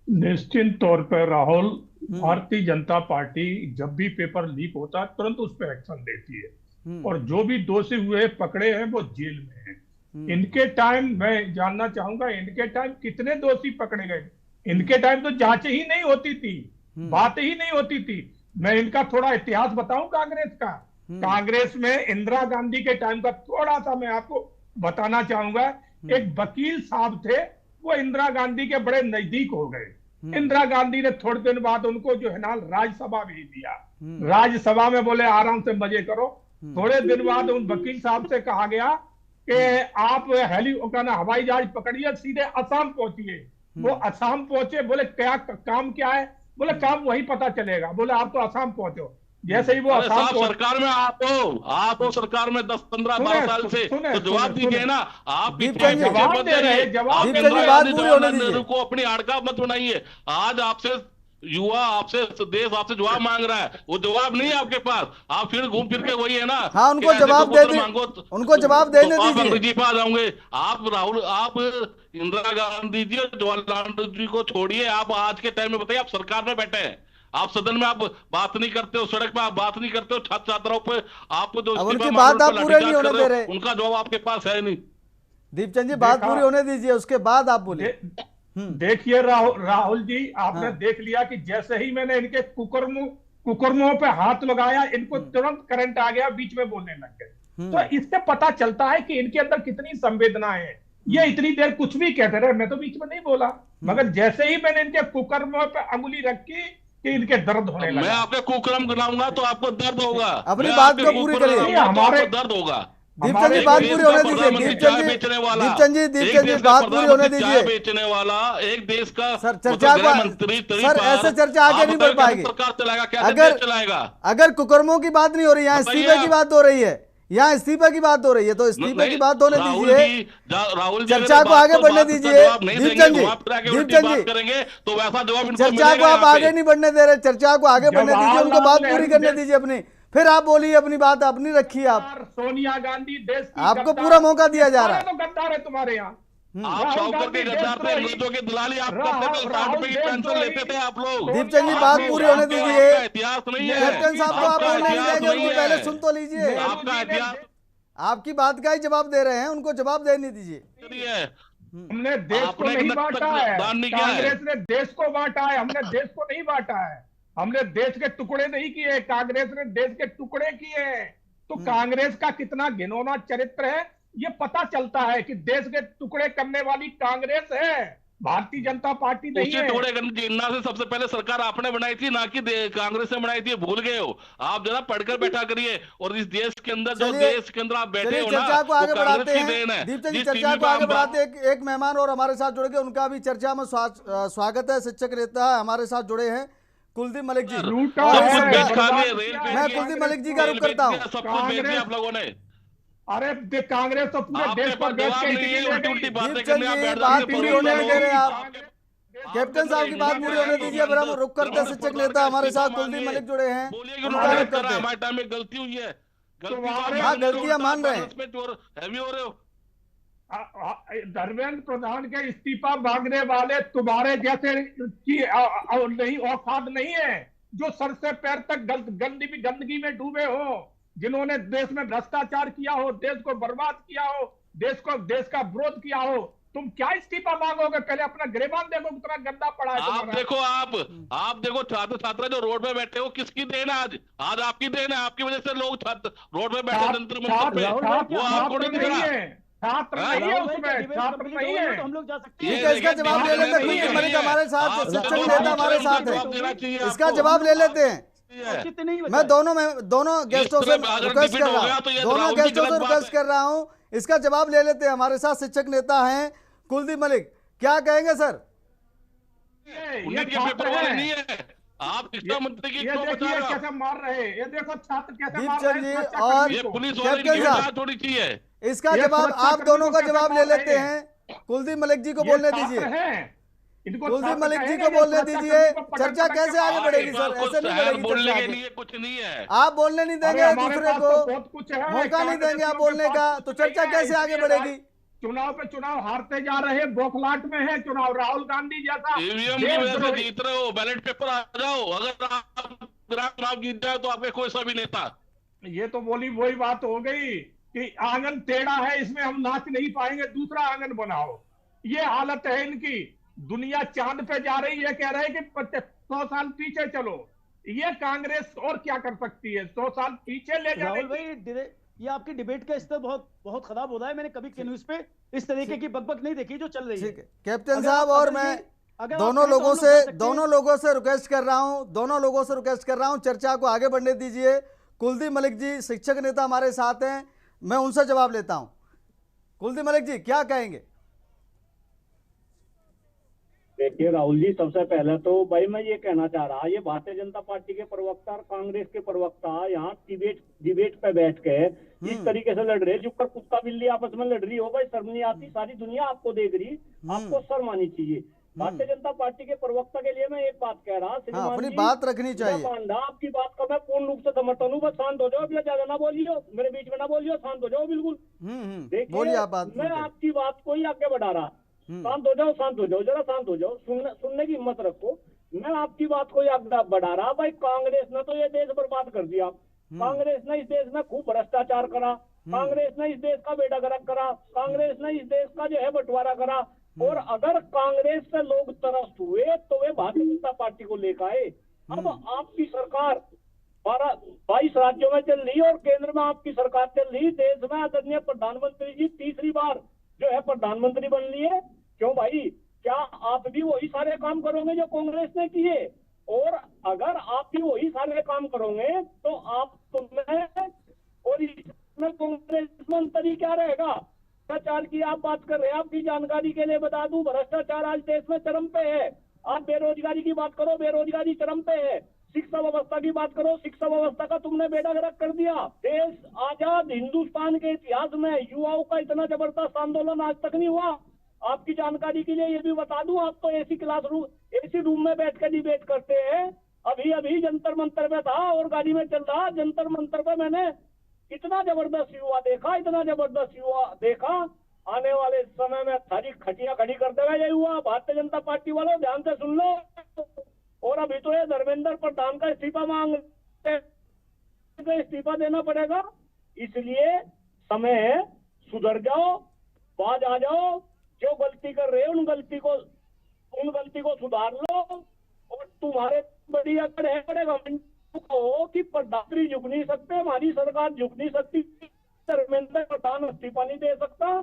निश्चित तौर पर राहुल, भारतीय जनता पार्टी जब भी पेपर लीक होता है तुरंत उस पर एक्शन लेती है, और जो भी दोषी हुए पकड़े हैं वो जेल में हैं। इनके टाइम मैं जानना चाहूंगा, इनके टाइम कितने दोषी पकड़े गए? इनके टाइम तो जांच ही नहीं होती थी, बात ही नहीं होती थी। मैं इनका थोड़ा इतिहास बताऊं कांग्रेस का। कांग्रेस में इंदिरा गांधी के टाइम का थोड़ा सा मैं आपको बताना चाहूंगा। एक वकील साहब थे, वो इंदिरा गांधी के बड़े नजदीक हो गए। इंदिरा गांधी ने थोड़े दिन बाद उनको जो है ना राज्यसभा भेज दिया। राज्यसभा में बोले आराम से मजे करो। थोड़े दिन बाद उन वकील साहब से कहा गया कि आप हवाई जहाज पकड़िए, सीधे असम पहुंचिए। वो असम पहुंचे, बोले क्या काम क्या है? बोले काम वही पता चलेगा। बोले आप तो असम पहुंचो। जैसे ही वो असम सरकार में आप हो सरकार में 10-15-12 साल से, तो जवाब दीजिए ना। आप जवाब दे रहे हैं, जवाब नेहरू को अपनी आड़का मत बनाइए। आज आपसे युवा, आपसे देश आपसे जवाब मांग रहा है, वो जवाब नहीं है आपके पास। आप फिर घूम फिर के वही है ना। हाँ, उनको जवाब दे दीजिए, उनको जवाब देने दीजिए। जी पे आ जाऊंगे आप राहुल, आप इंदिरा गांधी जी और जवाहरलाल नेहरू जी को छोड़िए। आप आज के टाइम में बताइए, आप सरकार में बैठे हैं, आप सदन में आप बात नहीं करते हो, सड़क पे आप बात नहीं करते हो, छात्र छात्राओं पे आप जो उनकी बात आप पूरे नहीं होने दे रहे, उनका जवाब आपके पास है नहीं। दीपचंद जी बात पूरी होने दीजिए, उसके बाद आप बोलिए। देखिए राहुल जी, आपने देख लिया कि जैसे ही मैंने इनके कुकर्मों पे हाथ लगाया, इनको तुरंत करंट आ गया, बीच में बोलने लग गए। तो इससे पता चलता है कि इनके अंदर कितनी संवेदनाएं हैं। ये इतनी देर कुछ भी कहते रहे, मैं तो बीच में नहीं बोला, मगर जैसे ही मैंने इनके कुकर्मों पे अंगुली रखी कि इनके दर्द होने लगा। मैं आपके कुकर्म गिनाऊंगा तो आपको दर्द होगा। अपनी बात को पूरी करिए, हमारे दर्द होगा। दीपचंद जी बात पूरी होने दीजिए। दीपचंद जी बात पूरी होने दीजिए। बेचने वाला एक देश का चर्चा को, मंत्री, सर ऐसे चर्चा आगे नहीं बढ़ पाएगी। सरकार चलाएगा क्या? चलाएगा? अगर कुकर्मों की बात नहीं हो रही, यहाँ इस्तीफे की बात हो रही है, यहाँ इस्तीफे की बात हो रही है, तो इस्तीफे की बात होने दीजिए, राहुल, चर्चा को आगे बढ़ने दीजिए। दीपचंद जी करेंगे तो वैसा जवाब चर्चा को आप आगे नहीं बढ़ने दे रहे, चर्चा को आगे बढ़ने दीजिए, उनको बात पूरी करने दीजिए अपनी, फिर आप बोलिए अपनी बात, अपनी रखिए। आप सोनिया गांधी देश की आपको पूरा मौका दिया जा रहा है। तो गद्दार है तुम्हारे यहाँ। आप शौकत के गद्दार थे, अंग्रेजों की दलाली आप करते थे, 60 रुपए की पेंशन लेते थे आप लोग। दीपचंद जी बात पूरी होने दीजिए। इतिहास नहीं है कैप्टन साहब को आप बोलने नहीं देंगे, उनको पहले सुन तो लीजिए। आपका इतिहास, आपकी बात का ही जवाब दे रहे हैं, उनको जवाब देने दीजिए। हमने देश को नहीं बांटा है, कांग्रेस ने देश को बांटा है, हमने देश को नहीं बांटा है। हमने देश के टुकड़े नहीं किए, कांग्रेस ने देश के टुकड़े किए। तो कांग्रेस का कितना घिनौना चरित्र है ये पता चलता है कि देश के टुकड़े करने वाली कांग्रेस है, भारतीय जनता पार्टी नहीं है। टुकड़े जिन्ना से सबसे पहले सरकार आपने बनाई थी, ना कि कांग्रेस ने बनाई थी, भूल गए हो आप। जरा पढ़कर बैठा करिए। और इस देश के अंदर जो देश के अंदर आप बैठे हो ना, चर्चा को आगे बढ़ाते हैं। दीपचंद जी चर्चा को आगे बढ़ाते हैं। एक मेहमान और हमारे साथ जुड़ गए, उनका भी चर्चा में स्वागत है। शिक्षक नेता हमारे साथ जुड़े हैं कुलदीप मलिक जी। मैं कुलदीप मलिक जी का रुख करता हूँ। सब कुछ बेच दिया आप लोगों ने। अरे कांग्रेस तो पूरे देश पर कैप्टन साहब की बात पूरी होने दीजिए, अब हम रुक करते हैं। शिक्षक नेता हमारे साथ कुलदीप मलिक जुड़े हैं, हमारे टाइम में गलती हुई है, गलतियां मान रहे हैं। धर्मेंद्र प्रधान के इस्तीफा मांगने वाले तुम्हारे जैसे की नहीं औकात नहीं है, जो सर से पैर तक गंदगी में डूबे हो, जिन्होंने देश में भ्रष्टाचार किया हो, देश को बर्बाद किया हो, देश का विरोध किया हो। तुम क्या इस्तीफा मांगोगे? पहले अपना गिरेबान देखो कितना गंदा पड़ा है। आप देखो छात्र छात्रा जो रोड पे बैठे हो, किसकी देन है आज? आज आपकी देन है, आपकी वजह से लोग रोड पे बैठे जंतर मंतर पे, वो आपको नहीं दिख रहा। छात्र नहीं है उसमें, छात्र नहीं है। हम लोग जा सकते ठीक है, इसका जवाब ले लेते हैं। कुलदीप मलिक हमारे साथ, शिक्षक नेता हमारे साथ है, इसका जवाब ले लेते हैं। मैं दोनों गेस्टों से रिक्वेस्ट कर रहा हूँ, दोनों गेस्टों से रिक्वेस्ट कर रहा हूँ, इसका जवाब ले लेते हैं। हमारे साथ शिक्षक नेता हैं कुलदीप मलिक, क्या कहेंगे सर? ये छात्र नहीं है, आप शिक्षा मंत्री की ये क्यों बचा देखिए रहे हो? कैसे मार रहे हैं, ये देखो छात्र कैसे दीप मार चंद रहे जी हैं और सुरक्षाकर्मी ये को। पुलिस वाले कैप्टन की साहब, जांच होनी चाहिए। इसका ये जवाब आप सुरक्षाकर्मी दोनों को का कैसे जवाब ले मार रहे लेते हैं? हैं। कुलदीप मलिक जी को ये बोलने छात्र दीजिए। हैं, इनको कुलदीप छात्र मलिक जी कहेंगे को जो बोलने सुरक्षाकर्मी दीजिए। को पकड़ चर्चा पकड़ के कैसे आगे मार रहे बढ़ेगी हैं। सर? आपके पास ऐसे कुछ नहीं शहर बढ़ेगी बोलने चर्चा के आगे। लिए कुछ नहीं है। आप बोलने नहीं अरे देंगे हमारे दूसरे पास को, तो बहुत कुछ है, मौका नहीं देंगे आप कांग्रेसियों बोलने के का, पास तो कुछ नहीं चर्चा है, कैसे आगे इसलिए बढ़ेगी? चुनाव पे चुनाव हारते जा रहे हैं, बौखलाहट में है चुनाव। राहुल गांधी जैसा ईवीएम की वजह से देशद्रोही। जीत रहे हो, बैलेट पेपर आ जाओ। अगर आप चुनाव जीत जाए तो आपके कोई सा भी नेता। ये तो बोली वही बात हो गई कि आंगन टेढ़ा है, इसमें हम नाच नहीं पाएंगे, दूसरा आंगन बनाओ। ये हालत है इनकी। दुनिया चांद पे जा रही है, कह रहे हैं कि 100 साल पीछे चलो। ये कांग्रेस और क्या कर सकती है 100 साल पीछे ले जाने राहुल की? भाई, ये आपकी डिबेट का स्तर बहुत बहुत खराब हो रहा है। मैंने कभी के न्यूज पे इस तरीके की बकबक नहीं देखी जो चल रही है। ठीक है कैप्टन अगर साहब, आप- और अगर मैं ये- अगर आप दोनों कहें तो लोगों हम लोग जा से सकते हैं। रिक्वेस्ट कर रहा हूं, दोनों लोगों से रिक्वेस्ट कर रहा हूं, चर्चा को आगे बढ़ने दीजिए। कुलदीप मलिक जी शिक्षक नेता हमारे साथ हैं, मैं उनसे जवाब लेता हूं। कुलदीप मलिक जी क्या कहेंगे? देखिए राहुल जी, सबसे पहले तो भाई मैं ये कहना चाह रहा, ये भारतीय जनता पार्टी के प्रवक्ता और कांग्रेस के प्रवक्ता यहाँ डिबेट पे बैठ के इस तरीके से लड़ रहे, जो कर कुत्ता बिल्ली आपस में लड़ रही हो। भाई शर्म नहीं आती? सारी दुनिया आपको देख रही, आपको शर्म आनी चाहिए। भारतीय जनता पार्टी के प्रवक्ता के लिए मैं एक बात कह रहा, हाँ, श्रीमान अपनी जी, बात रखनी पूरा चाहिए। पांडा, आपकी बात का मैं पूर्ण रूप से समर्थन हूँ। बस शांत हो जाओ, अपना ज्यादा ना बोलियो, मेरे बीच में ना बोलियो, शांत हो जाओ बिल्कुल। बोलिए आप बात मैं सुनते हैं। आपकी बात को ही आगे बढ़ा रहा। शांत हो जाओ, शांत हो जाओ, जरा शांत हो जाओ, सुनने की हिम्मत रखो। मैं आपकी बात को ही आगे बढ़ा रहा। भाई कांग्रेस ने तो ये देश बर्बाद कर दिया। कांग्रेस ने इस देश में खूब भ्रष्टाचार करा, कांग्रेस ने इस देश का बेड़ा गर्क करा, कांग्रेस ने इस देश का जो है बंटवारा करा। और अगर कांग्रेस से लोग त्रस्त हुए तो वे भारतीय जनता पार्टी को लेकर आए। अब आपकी सरकार 22 राज्यों में चल रही और केंद्र में आपकी सरकार चल रही। देश में आदरणीय प्रधानमंत्री जी तीसरी बार जो है प्रधानमंत्री बन लिए। क्यों भाई, क्या आप भी वही सारे काम करोगे जो कांग्रेस ने किए? और अगर आप भी वही सारे काम करोगे तो आप तुम्हें और इसमें कांग्रेस मंत्री क्या रहेगा? भ्रष्टाचार की आप बात कर रहे हैं, आपकी जानकारी के लिए बता दूं, भ्रष्टाचार आज देश में चरम पे है। आप बेरोजगारी की बात करो, बेरोजगारी चरम पे है। शिक्षा व्यवस्था की बात करो, शिक्षा व्यवस्था का तुमने बेड़ा गर्क कर दिया। देश आजाद हिंदुस्तान के इतिहास में युवाओं का इतना जबरदस्त आंदोलन आज तक नहीं हुआ। आपकी जानकारी के लिए ये भी बता दूं, आप तो एसी रूम में बैठ कर डिबेट करते हैं। अभी जंतर मंतर पे था और गाड़ी में चल रहा, जंतर मंतर पे मैंने इतना जबरदस्त युवा देखा, इतना जबरदस्त युवा देखा। आने वाले समय में सारी खटिया खड़ी कर देगा ये युवा। भारतीय जनता पार्टी वालों ध्यान से सुन लो। और अभी तो ये धर्मेंद्र प्रधान का इस्तीफा मांग इस्तीफा देना पड़ेगा। इसलिए समय है, सुधर जाओ, बाज आ जाओ। जो गलती कर रहे हैं उन गलती को सुधार लो। और तुम्हारे बड़ी अकड़ है, बड़े घमंड को कि प्रधानमंत्री झुक नहीं सकते, हमारी सरकार झुक नहीं सकती, धर्मेंद्र प्रधान इस्तीफा नहीं दे सकता।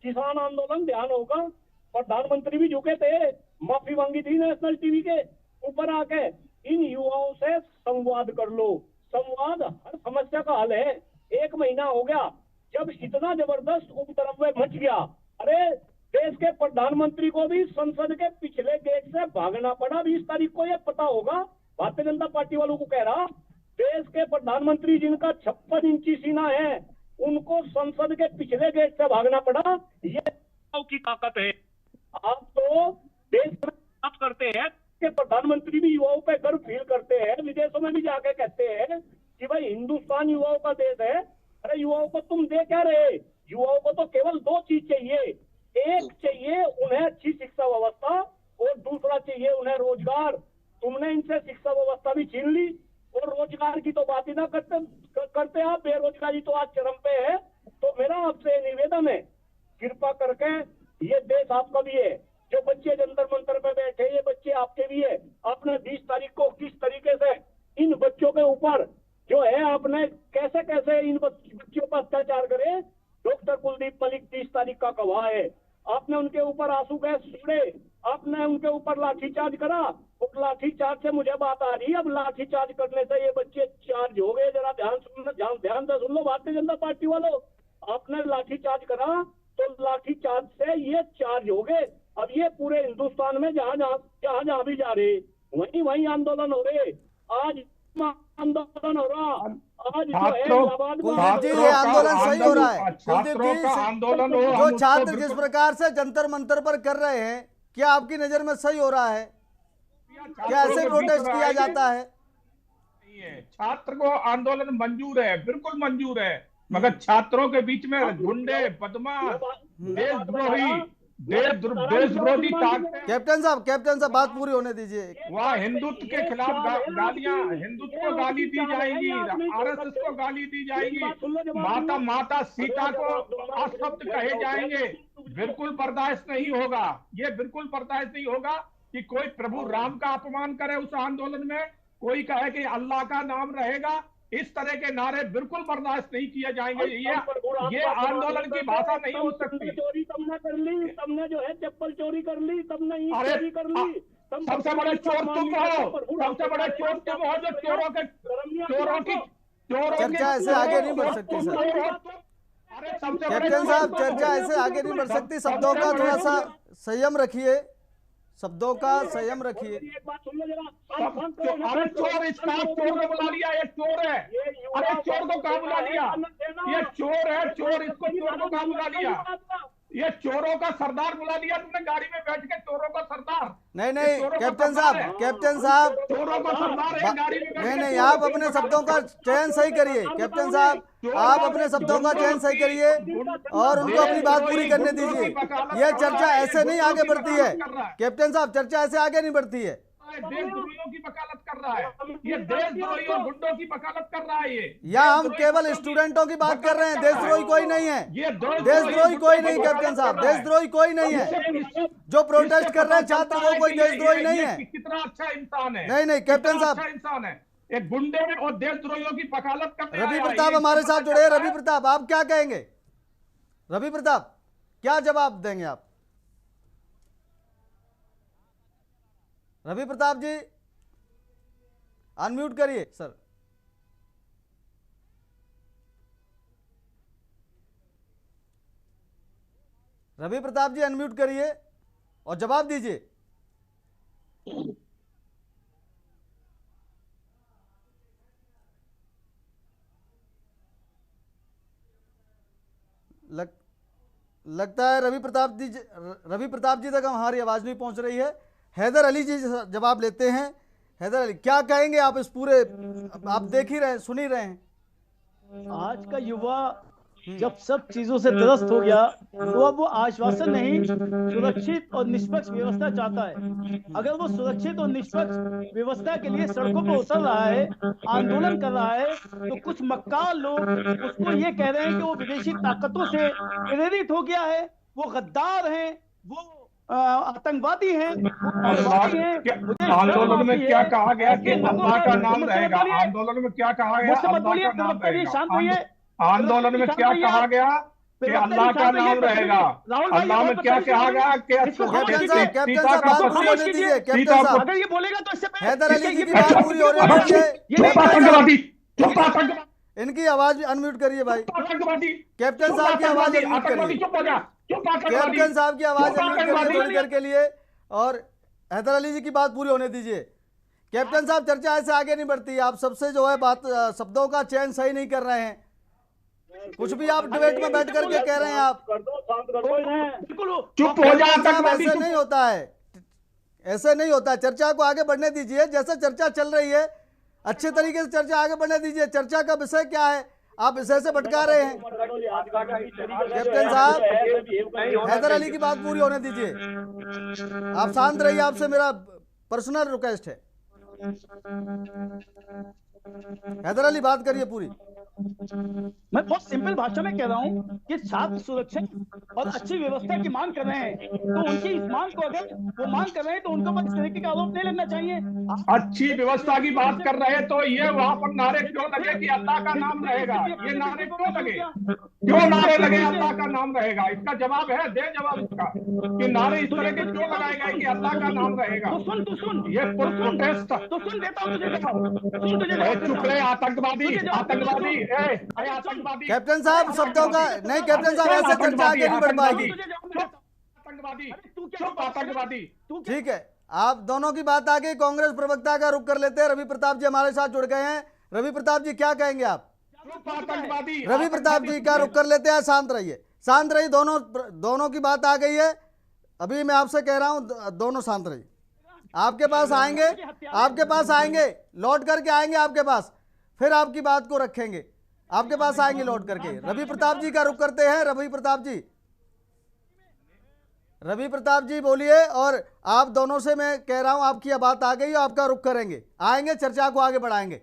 किसान आंदोलन ध्यान होगा, प्रधानमंत्री भी झुके थे, माफी मांगी थी नेशनल टीवी के ऊपर आके। इन युवाओं से संवाद कर लो, संवाद हर समस्या का हल है। 1 महीना हो गया जब इतना जबरदस्त उपद्रव मच गया। अरे देश के प्रधानमंत्री को भी संसद के पिछले गेट से भागना पड़ा। 20 तारीख को यह पता होगा। भारतीय जनता पार्टी वालों को कह रहा, देश के प्रधानमंत्री जिनका 56 इंची सीना है, उनको संसद के पिछले गेट से भागना पड़ा। ये की ताकत है। आप तो देश में बात करते हैं कि प्रधानमंत्री भी युवाओं पे गर्व फील करते हैं, विदेशों में भी जाके कहते हैं कि भाई हिंदुस्तान युवाओं का देश है। अरे युवाओं को तुम दे क्या रहे? युवाओं को तो केवल 2 चीज चाहिए। एक चाहिए उन्हें अच्छी शिक्षा व्यवस्था और दूसरा चाहिए उन्हें रोजगार। तुमने इनसे शिक्षा व्यवस्था भी छीन ली और रोजगार की तो बात ही ना करते आप। बेरोजगारी तो आज चरम पे है। तो मेरा आपसे निवेदन है, कृपा करके, ये देश आपका भी है। जो बच्चे जंतर मंतर पे बैठे, ये बच्चे आपके भी है। आपने 20 तारीख को किस तरीके से इन बच्चों के ऊपर जो है आपने कैसे इन बच्चों पर अत्याचार करे, डॉक्टर कुलदीप मलिक 30 तारीख का गवाह है। आपने उनके ऊपर आंसू गैस छोड़े, आपने उनके ऊपर लाठीचार्ज करा। और लाठीचार्ज से मुझे बात आ रही है, अब लाठीचार्ज करने से ये बच्चे चार्ज हो गए। जरा ध्यान से सुन लो भारतीय जनता पार्टी वालों। आपने लाठीचार्ज करा तो लाठीचार्ज से ये चार्ज हो गए। अब ये पूरे हिंदुस्तान में जहां भी जा रहे, वही वही आंदोलन हो रहे, आज आंदोलन हो रहा, आज जो है छात्रों इलाहाबाद में कुलदीप जी, ये आंदोलन सही हो रहा है। कुलदीप छात्रों जी, का आंदोलन हो, हम जो उसको छात्र जिस बिल्कुल- प्रकार से जंतर मंतर पर कर रहे हैं, क्या आपकी नजर में सही हो रहा है? क्या ऐसे छात्रों के बीच प्रोटेस्ट में किया आएंगे? जाता है? नहीं है, छात्र को आंदोलन मंजूर है, बिल्कुल मंजूर है, मगर छात्रों के बीच में गुंडे, बदमाश, देशद्रोही, देशविरोधी ताकतें, कैप्टन साहब बात पूरी होने दीजिए। वह हिंदुत्व के खिलाफ गालियां, हिंदुत्व को गाली दी जाएगी, आरएसएस को गाली दी जाएगी, माता सीता को अपशब्द कहे जाएंगे। बिल्कुल बर्दाश्त नहीं होगा, ये बिल्कुल बर्दाश्त नहीं होगा कि कोई प्रभु राम का अपमान करे उस आंदोलन में, कोई कहे कि अल्लाह का नाम रहेगा। इस तरह के नारे बिल्कुल बर्दाश्त नहीं किए जाएंगे। ये आंदोलन की भाषा नहीं हो सकती। चोरी तुमने कर ली, तुमने जो है चप्पल चोरी कर ली, तुमने ईंट अरे, चोरी कर ली, सबसे बड़े चोर तुम हो, सबसे बड़े चोर तुम हो जो चोरों की चर्चा ऐसे आगे नहीं बढ़ सकती सर। अरे सबसे बड़े कैप्टन साहब, चर्चा ऐसे आगे नहीं बढ़ सकती। शब्दों का थोड़ा सा संयम रखिए, शब्दों का संयम रखिए। एक बात सुन लो जरा, अरे चोर, इसका चोर को बुला लिया, ये चोर है। अरे चोर को कहाँ बुला लिया? ये चोर है, चोर, इसको चोर को कहाँ बुला लिया? ये चोरों का सरदार बुला लिया तुमने, गाड़ी में बैठ के चोरों का सरदार। नहीं कैप्टन साहब चोरों का सरदार है गाड़ी में बैठ के। नहीं, आप अपने शब्दों का चयन सही करिए। कैप्टन साहब, आप अपने शब्दों का चयन सही करिए और उनको अपनी बात पूरी करने दीजिए। ये चर्चा ऐसे नहीं आगे बढ़ती है। कैप्टन साहब, चर्चा ऐसे आगे नहीं बढ़ती है। देशद्रोहियों की वकालत कर रहा है, ये देशद्रोही और गुंडों की वकालत कर रहा है। या हम केवल स्टूडेंटों की बात कर रहे हैं, देशद्रोही कोई नहीं है। ये देशद्रोही कोई नहीं कैप्टन साहब, देशद्रोही कोई नहीं है। जो प्रोटेस्ट कर रहे हैं छात्र, वो कोई देशद्रोही नहीं है। कितना अच्छा इंसान है। नहीं कैप्टन साहब, अच्छा इंसान है, एक गुंडे और देशद्रोहियों की वकालत करते रवि प्रताप हमारे साथ जुड़े हैं। रवि प्रताप, आप क्या कहेंगे? रवि प्रताप, क्या जवाब देंगे आप? रवि प्रताप जी, अनम्यूट करिए सर। रवि प्रताप जी, अनम्यूट करिए और जवाब दीजिए। लगता है रवि प्रताप जी तक हमारी आवाज नहीं पहुंच रही है। हैदर अली जी जवाब लेते हैं। हैदर अली, क्या कहेंगे आप इस पूरे, आप देख ही रहे हैं, सुन ही रहे हैं। आज का युवा जब सब चीजों से त्रस्त हो गया तो अब वो आश्वासन नहीं, सुरक्षित और निष्पक्ष व्यवस्था चाहता है। अगर वो सुरक्षित और निष्पक्ष व्यवस्था के लिए सड़कों पर उतर रहा है, आंदोलन कर रहा है, तो कुछ मक्कार लोग उसको ये कह रहे हैं कि वो विदेशी ताकतों से प्रेरित हो गया है, वो गद्दार हैं, वो आतंकवादी हैं। आंदोलन में क्या कहा गया कि अल्लाह का नाम रहेगा? आंदोलन में क्या कहा गया? अल्लाह का नाम रहेगा। आंदोलन में क्या कहा गया कि अल्लाह का नाम रहेगा? अल्लाह में क्या कहा गया कि कैप्टन साहब बात पूरी होने दीजिए। कैप्टन साहब, अगर ये बोलेगा तो इससे हैदर अली जी की बात पूरी होने दीजिए। इनकी आवाज अनम्यूट करिए भाई। कैप्टन साहब की आवाज अनम्यूट करिए। कैप्टन साहब की आवाज अनम्यूट करिए थोड़ी देर के लिए और हैदर अली जी की बात पूरी होने दीजिए। कैप्टन साहब, चर्चा ऐसे आगे नहीं बढ़ती। आप सबसे जो है बात, शब्दों का चयन सही नहीं कर रहे हैं। कुछ भी आप डिबेट में बैठ करके कह रहे हैं आप। चुप हो जा। ऐसे नहीं होता है, ऐसे नहीं होता है। चर्चा को आगे बढ़ने दीजिए। जैसे चर्चा चल रही है, अच्छे तरीके से चर्चा आगे बढ़ने दीजिए। चर्चा का विषय क्या है, आप विषय से भटका रहे हैं। कैप्टन साहब, हैदर अली की बात पूरी होने दीजिए। आप शांत रहिए, आपसे मेरा पर्सनल रिक्वेस्ट है। हैदर अली, बात करिए पूरी। मैं बहुत सिंपल भाषा में कह रहा हूँ कि छात्र सुरक्षा और अच्छी व्यवस्था की मांग कर रहे हैं, तो उनकी इस मांग को अगर वो मांग कर रहे हैं तो उनको पर इस तरीके का आरोप नहीं लगना चाहिए। अच्छी व्यवस्था की बात कर रहे हैं तो ये वहां पर नारे क्यों लगे कि अल्लाह का नाम रहेगा? ये नारे क्यों लगे? क्यों नारे लगे अल्लाह का नाम रहेगा? इसका जवाब है, दे जवाब इसका, कि नारे इस तरह के क्यों लगाए गए कि अल्लाह का नाम रहेगा? तो सुन ये प्रोटेस्ट। तो सुन देता हूँ तुझे। चुप रहे आतंकवादी, आतंकवादी, आतंकवादी। कैप्टन साहब, शब्दों का नहीं। कैप्टन साहब, ऐसे चर्चा आगे नहीं बढ़ पाएगी। आतंकवादी, चुप आतंकवादी। ठीक है, आप दोनों की बात आ गई, कांग्रेस प्रवक्ता का रुख कर लेते हैं। रवि प्रताप जी हमारे साथ जुड़ गए हैं। रवि प्रताप जी क्या कहेंगे आप? आतंकवादी रवि प्रताप जी का रुख कर लेते हैं। शांत रहिए, शांत रहिए। दोनों की बात आ गई है। अभी मैं आपसे कह रहा हूं, दोनों शांत रहिए। आपके पास आएंगे, आपके पास आएंगे, लौट करके आएंगे आपके पास, फिर आपकी बात को रखेंगे। आपके पास आएंगे लौट करके। रवि प्रताप जी का रुख करते हैं। रवि प्रताप जी, रवि प्रताप जी बोलिए। और आप दोनों से मैं कह रहा हूं, आपकी बात आ गई है, आपका रुख करेंगे, आएंगे, चर्चा को आगे बढ़ाएंगे।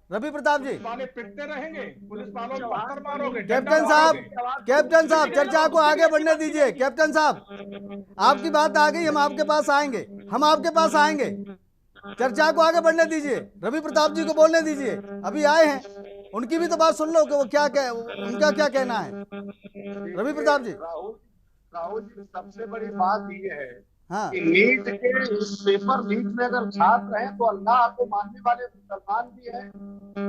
रवि प्रताप जी, वाले पिटते रहेंगे, पुलिस वालों को पत्थर मारोगे, कैप्टन साहब, कैप्टन साहब चर्चा को आगे बढ़ने दीजिए। कैप्टन साहब आपकी बात आ गई, हम आपके पास आएंगे, हम आपके पास आएंगे, चर्चा को आगे बढ़ने दीजिए। रवि प्रताप जी को बोलने दीजिए, अभी आए हैं, उनकी भी तो बात सुन लो कि वो क्या कह, उनका क्या कहना है। रवि प्रताप जी। राहुल जी, सबसे बड़ी बात ये है हाँ, कि नीट के इस पेपर लीक में अगर छात्र हैं तो अल्लाह को मानने वाले मुसलमान भी हैं,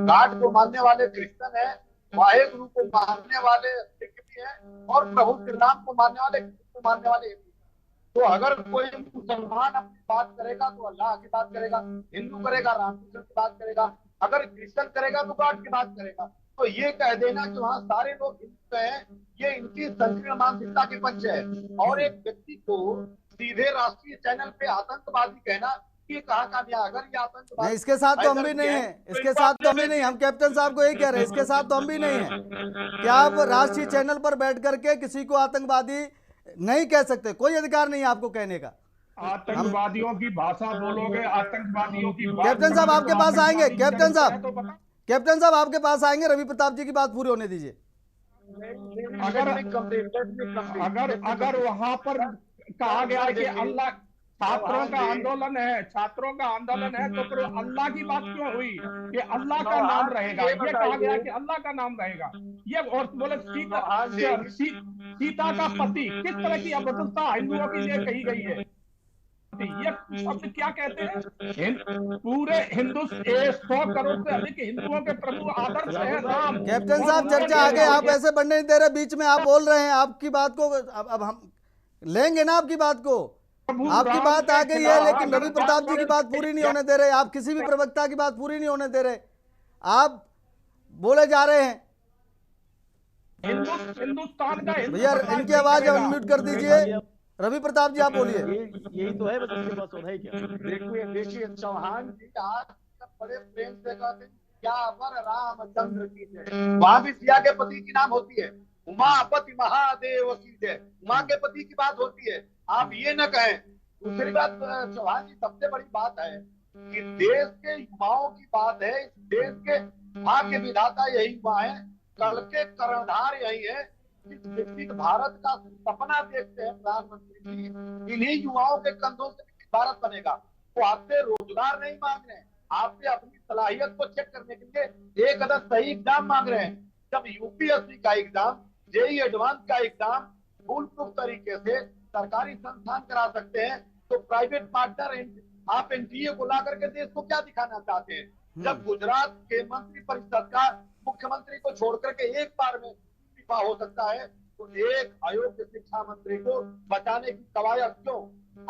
गॉड को मानने वाले क्रिश्चियन हैं, वाहेगुरु को मानने वाले सिख भी हैं, और प्रभु श्री राम को मानने वाले, कृष्ण को मानने वाले। तो अगर कोई मुसलमान अपनी बात करेगा तो अल्लाह की बात करेगा, हिंदू करेगा रामकृष्ण की बात करेगा, अगर क्रिश्चियन करेगा तो गॉड की बात करेगा। तो ये कह देना कि वहाँ सारे लोग हिंदू हैं, ये इनकी संकीर्ण मानसिकता के पंच है। और एक व्यक्ति को सीधे राष्ट्रीय चैनल पे आतंकवादी कहना, ये कहाँ का न्याय? अगर ये आतंकवादी नहीं, इसके साथ तो हम भी नहीं है, इसके साथ तो हम भी नहीं, हम कैप्टन साहब को यही कह रहे हैं, इसके साथ तो हम भी नहीं है। क्या आप राष्ट्रीय चैनल पर बैठ करके किसी को आतंकवादी नहीं कह सकते? कोई अधिकार नहीं है आपको कहने का। आतंकवादियों की भाषा बोलोगे, आतंकवादियों की कैप्टन साहब आपके पास आएंगे, कैप्टन साहब, कैप्टन साहब आपके पास आएंगे। रवि प्रताप जी की बात पूरी होने दीजिए। अगर वहां पर कहा गया कि अल्लाह छात्रों का आंदोलन है, छात्रों का आंदोलन है, तो फिर अल्लाह की बात क्यों हुई कि अल्लाह का नाम रहेगा? ये कहा गया कि अल्लाह का नाम रहेगा। ये और बोले सीता का पति, किस तरह की अभद्रता हिंदुओं के लिए कही गई है? ये शब्द क्या कहते हैं? पूरे हिंदू 100 करोड़ से अधिक हिंदुओं के प्रभु आदर्श है राम। कैप्टन साहब चर्चा आगे, आप ऐसे बढ़ने नहीं दे रहे, बीच में आप बोल रहे हैं। आपकी बात को अब हम लेंगे ना, आपकी बात को, आपकी बात आ गई है, लेकिन रवि प्रताप जी की बात पूरी नहीं होने दे रहे। आप किसी भी प्रवक्ता की बात पूरी नहीं होने दे रहे, आप बोले जा रहे हैं। हिंदुस्तान का भैया इनकी आवाज अनम्यूट कर दीजिए। रवि प्रताप जी आप बोलिए। यही तो है, बस इसके पास होना ही क्या। देखिए चौहान जी आज बड़े प्रेम से कहते हैं क्या अमर रामचंद्र की जय। वहां भी सिया के पति की नाम होती है, उमापति महादेव की जय, उमा के पति की बात होती है। आप ये न कहें। दूसरी बात चौहान जी, सबसे बड़ी बात है कि देश के युवाओं की बात है। इस देश के भाग्य विधाता यही युवा है, कल के कर्णधार यही है। जिस विकसित भारत का सपना देखते हैं प्रधानमंत्री जी, इन्हीं युवाओं के कंधों से विकसित भारत बनेगा। वो आपसे रोजगार नहीं मांग रहे हैं, आपसे अपनी सलाहियत को चेक करने के लिए एक अदद सही एग्जाम मांग रहे हैं। जब यूपीएससी का एग्जाम, जेईई एडवांस का एग्जाम फुल प्रूफ तरीके से सरकारी संस्थान करा सकते हैं, तो प्राइवेट पार्टनर आप एनटीए को ला करके देश को क्या दिखाना चाहते हैं? जब गुजरात के मंत्री परिषद का मुख्यमंत्री को छोड़ करके एक बार में हो सकता है, तो एक अयोग्य शिक्षा मंत्री को बचाने की कवायद क्यों?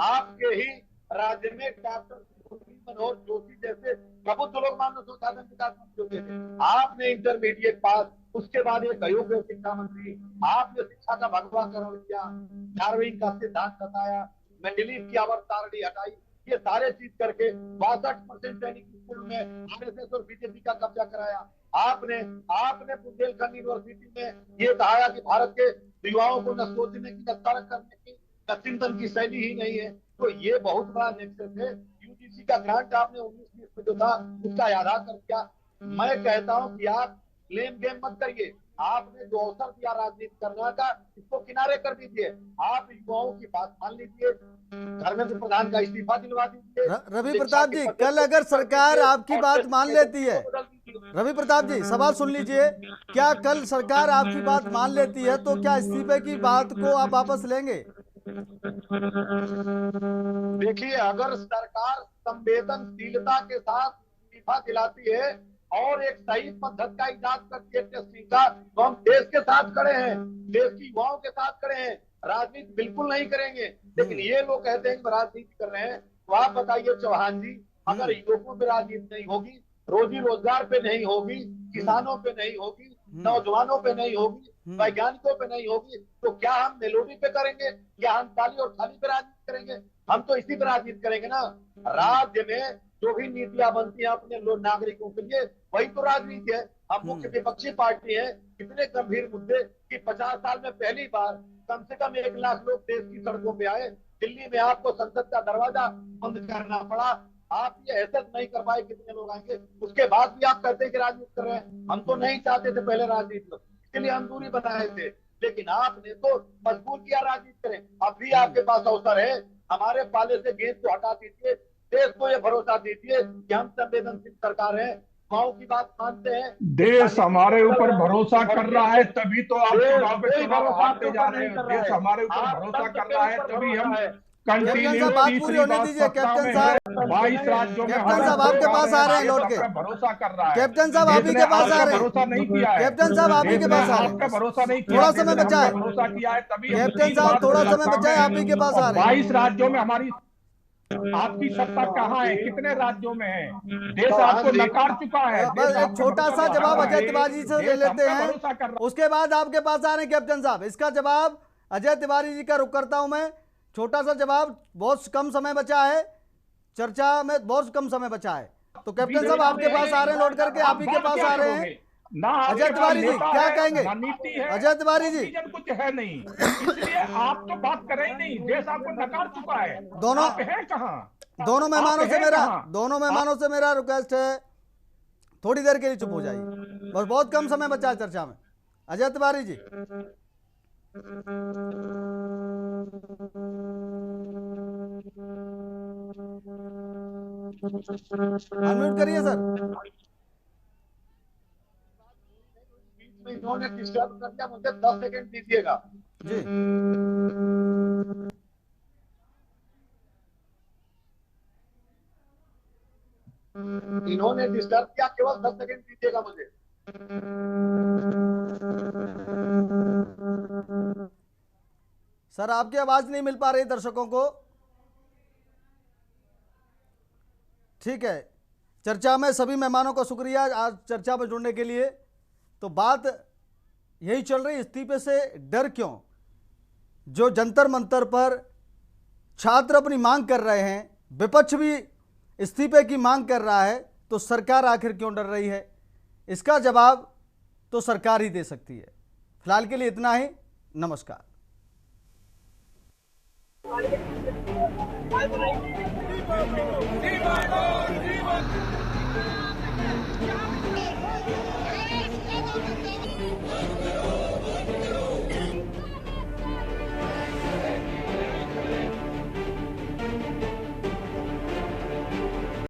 आपके ही राज्य में डॉक्टर मनोहर जोशी जैसे प्रबुद्ध लोग मानव संसाधन विकास मंत्री होते थे। आपने इंटरमीडिएट पास, उसके बाद एक अयोग्य शिक्षा मंत्री, आपने शिक्षा का भगवाकरण किया, डार्विन का सिद्धांत बताया, मेंडलीव की आवर्त सारणी हटाई, ये सारे चीज करके 62% सैनिक स्कूल में आरएसएस और बीजेपी का कब्जा कराया। आपने बुंदेलखंड यूनिवर्सिटी में ये कहा कि भारत के युवाओं को न सोचने की, न तर्क करने की, न चिंतन की शैली ही नहीं है। तो ये बहुत बड़ा नेक्सस है। यूजीसी का ग्रांट आपने 19-20 में जो था उसका आधा कर दिया। मैं कहता हूं कि आप ब्लेम गेम मत करिए। आपने जो अवसर दिया राजनीति करने का, इसको किनारे कर दीजिए। आप युवाओं की बात मान लीजिए, धर्मेंद्र प्रधान का इस्तीफा दिलवा दीजिए। रवि प्रताप जी, कल अगर सरकार आपकी बात मान लेती है, रवि प्रताप जी सवाल सुन लीजिए, क्या कल सरकार आपकी बात मान लेती है तो क्या इस्तीफे की बात को आप वापस लेंगे? देखिए, अगर सरकार संवेदनशीलता के साथ इस्तीफा दिलाती है और एक सही पद्धति का इजाद करती है टेस्टिंग का, तो हम देश के साथ खड़े हैं, देश की युवाओं के साथ खड़े हैं। राजनीति बिल्कुल नहीं करेंगे। लेकिन ये लोग कहते हैं कि राजनीति कर रहे हैं। तो आप बताइए चौहान जी, अगर युवकों पे राजनीति नहीं होगी, रोजी रोजगार पे नहीं होगी, किसानों पे नहीं होगी, नौजवानों पे नहीं होगी, वैज्ञानिकों पे नहीं होगी, तो क्या हम मेलोडी पे करेंगे? क्या हम ताली और थाली पे राजनीति करेंगे? हम तो इसी पे राजनीति करेंगे ना। राज्य में जो भी नीतियां बनती हैं अपने लोग नागरिकों के लिए, वही तो राजनीति है। हम मुख्य विपक्षी पार्टी है, इतने गंभीर मुद्दे कि 50 साल में पहली बार कम से कम 1 लाख लोग देश की सड़कों पे आए। दिल्ली में आपको संसद का दरवाजा बंद करना पड़ा। आप ये एहसास नहीं कर पाए कितने लोग आएंगे, उसके बाद भी आप कहते हैं कि राजनीति कर रहे हैं। हम तो नहीं चाहते थे पहले राजनीति, इसलिए हम दूरी बनाए थे, लेकिन आपने तो मजबूर किया राजनीति करें। अब भी आपके पास अवसर है, हमारे पाले से गेंद को हटा दीजिए, देश को ये भरोसा दीजिए कि हम संवेदनशील सरकार है, गाँव की बात मानते हैं। देश हमारे ऊपर भरोसा कर रहा है, तभी तो आप चुनाव पे चुनाव हारते जा रहे हैं। देश हमारे ऊपर भरोसा कर रहा है, तभी हम कंटिन्यू तीसरी बात सत्ता में है। 22 राज्यों में कैप्टन साहब आपके पास आ रहे हैं लौट के। भरोसा कर रहा है। कैप्टन साहब आप ही के पास आ रहे हैं। भरोसा नहीं किया है। कैप्टन साहब आप ही के पास आ रहे आपका हैं। भरोसा नहीं किया। थोड़ा समय बचा है। भरोसा किया है तभी। कैप्टन साहब थोड़ा समय बचा है, आप ही के पास आ रहे हैं। 22 राज्यों में हमारी आपकी सत्ता कहाँ है? कितने राज्यों में है? देश आपको नकार चुका है। बस एक छोटा सा जवाब अजय तिवारी से ले लेते हैं, उसके बाद आपके पास आ रहे हैं कैप्टन साहब। इसका जवाब अजय तिवारी जी का रुख करता हूं मैं। छोटा सा जवाब, बहुत कम समय बचा है, चर्चा में बहुत कम समय बचा है, तो कैप्टन साहब आपके पास आ रहे हैं, लौट करके आप ही के पास आ रहे हैं। अजय तिवारी जी क्या कहेंगे? अजय तिवारी जी कुछ है नहीं, इसलिए आप तो बात करें ही नहीं। देश आपको नकार चुका है। दोनों है कहाँ? दोनों मेहमानों से मेरा रिक्वेस्ट है, थोड़ी देर के लिए चुप हो जाइए, बस बहुत कम समय बचा है चर्चा में। अजय तिवारी जी अनम्यूट करिए सर। इन्होंने डिस्टर्ब कर दिया, मुझे 10 सेकंड दीजिएगा जी। इन्होंने डिस्टर्ब किया, केवल 10 सेकंड दीजिएगा मुझे। सर आपकी आवाज नहीं मिल पा रही दर्शकों को। ठीक है, चर्चा में सभी मेहमानों का शुक्रिया आज चर्चा में जुड़ने के लिए। तो बात यही चल रही, इस्तीफे से डर क्यों? जो जंतर मंतर पर छात्र अपनी मांग कर रहे हैं, विपक्ष भी इस्तीफे की मांग कर रहा है, तो सरकार आखिर क्यों डर रही है? इसका जवाब तो सरकार ही दे सकती है। फिलहाल के लिए इतना ही, नमस्कार।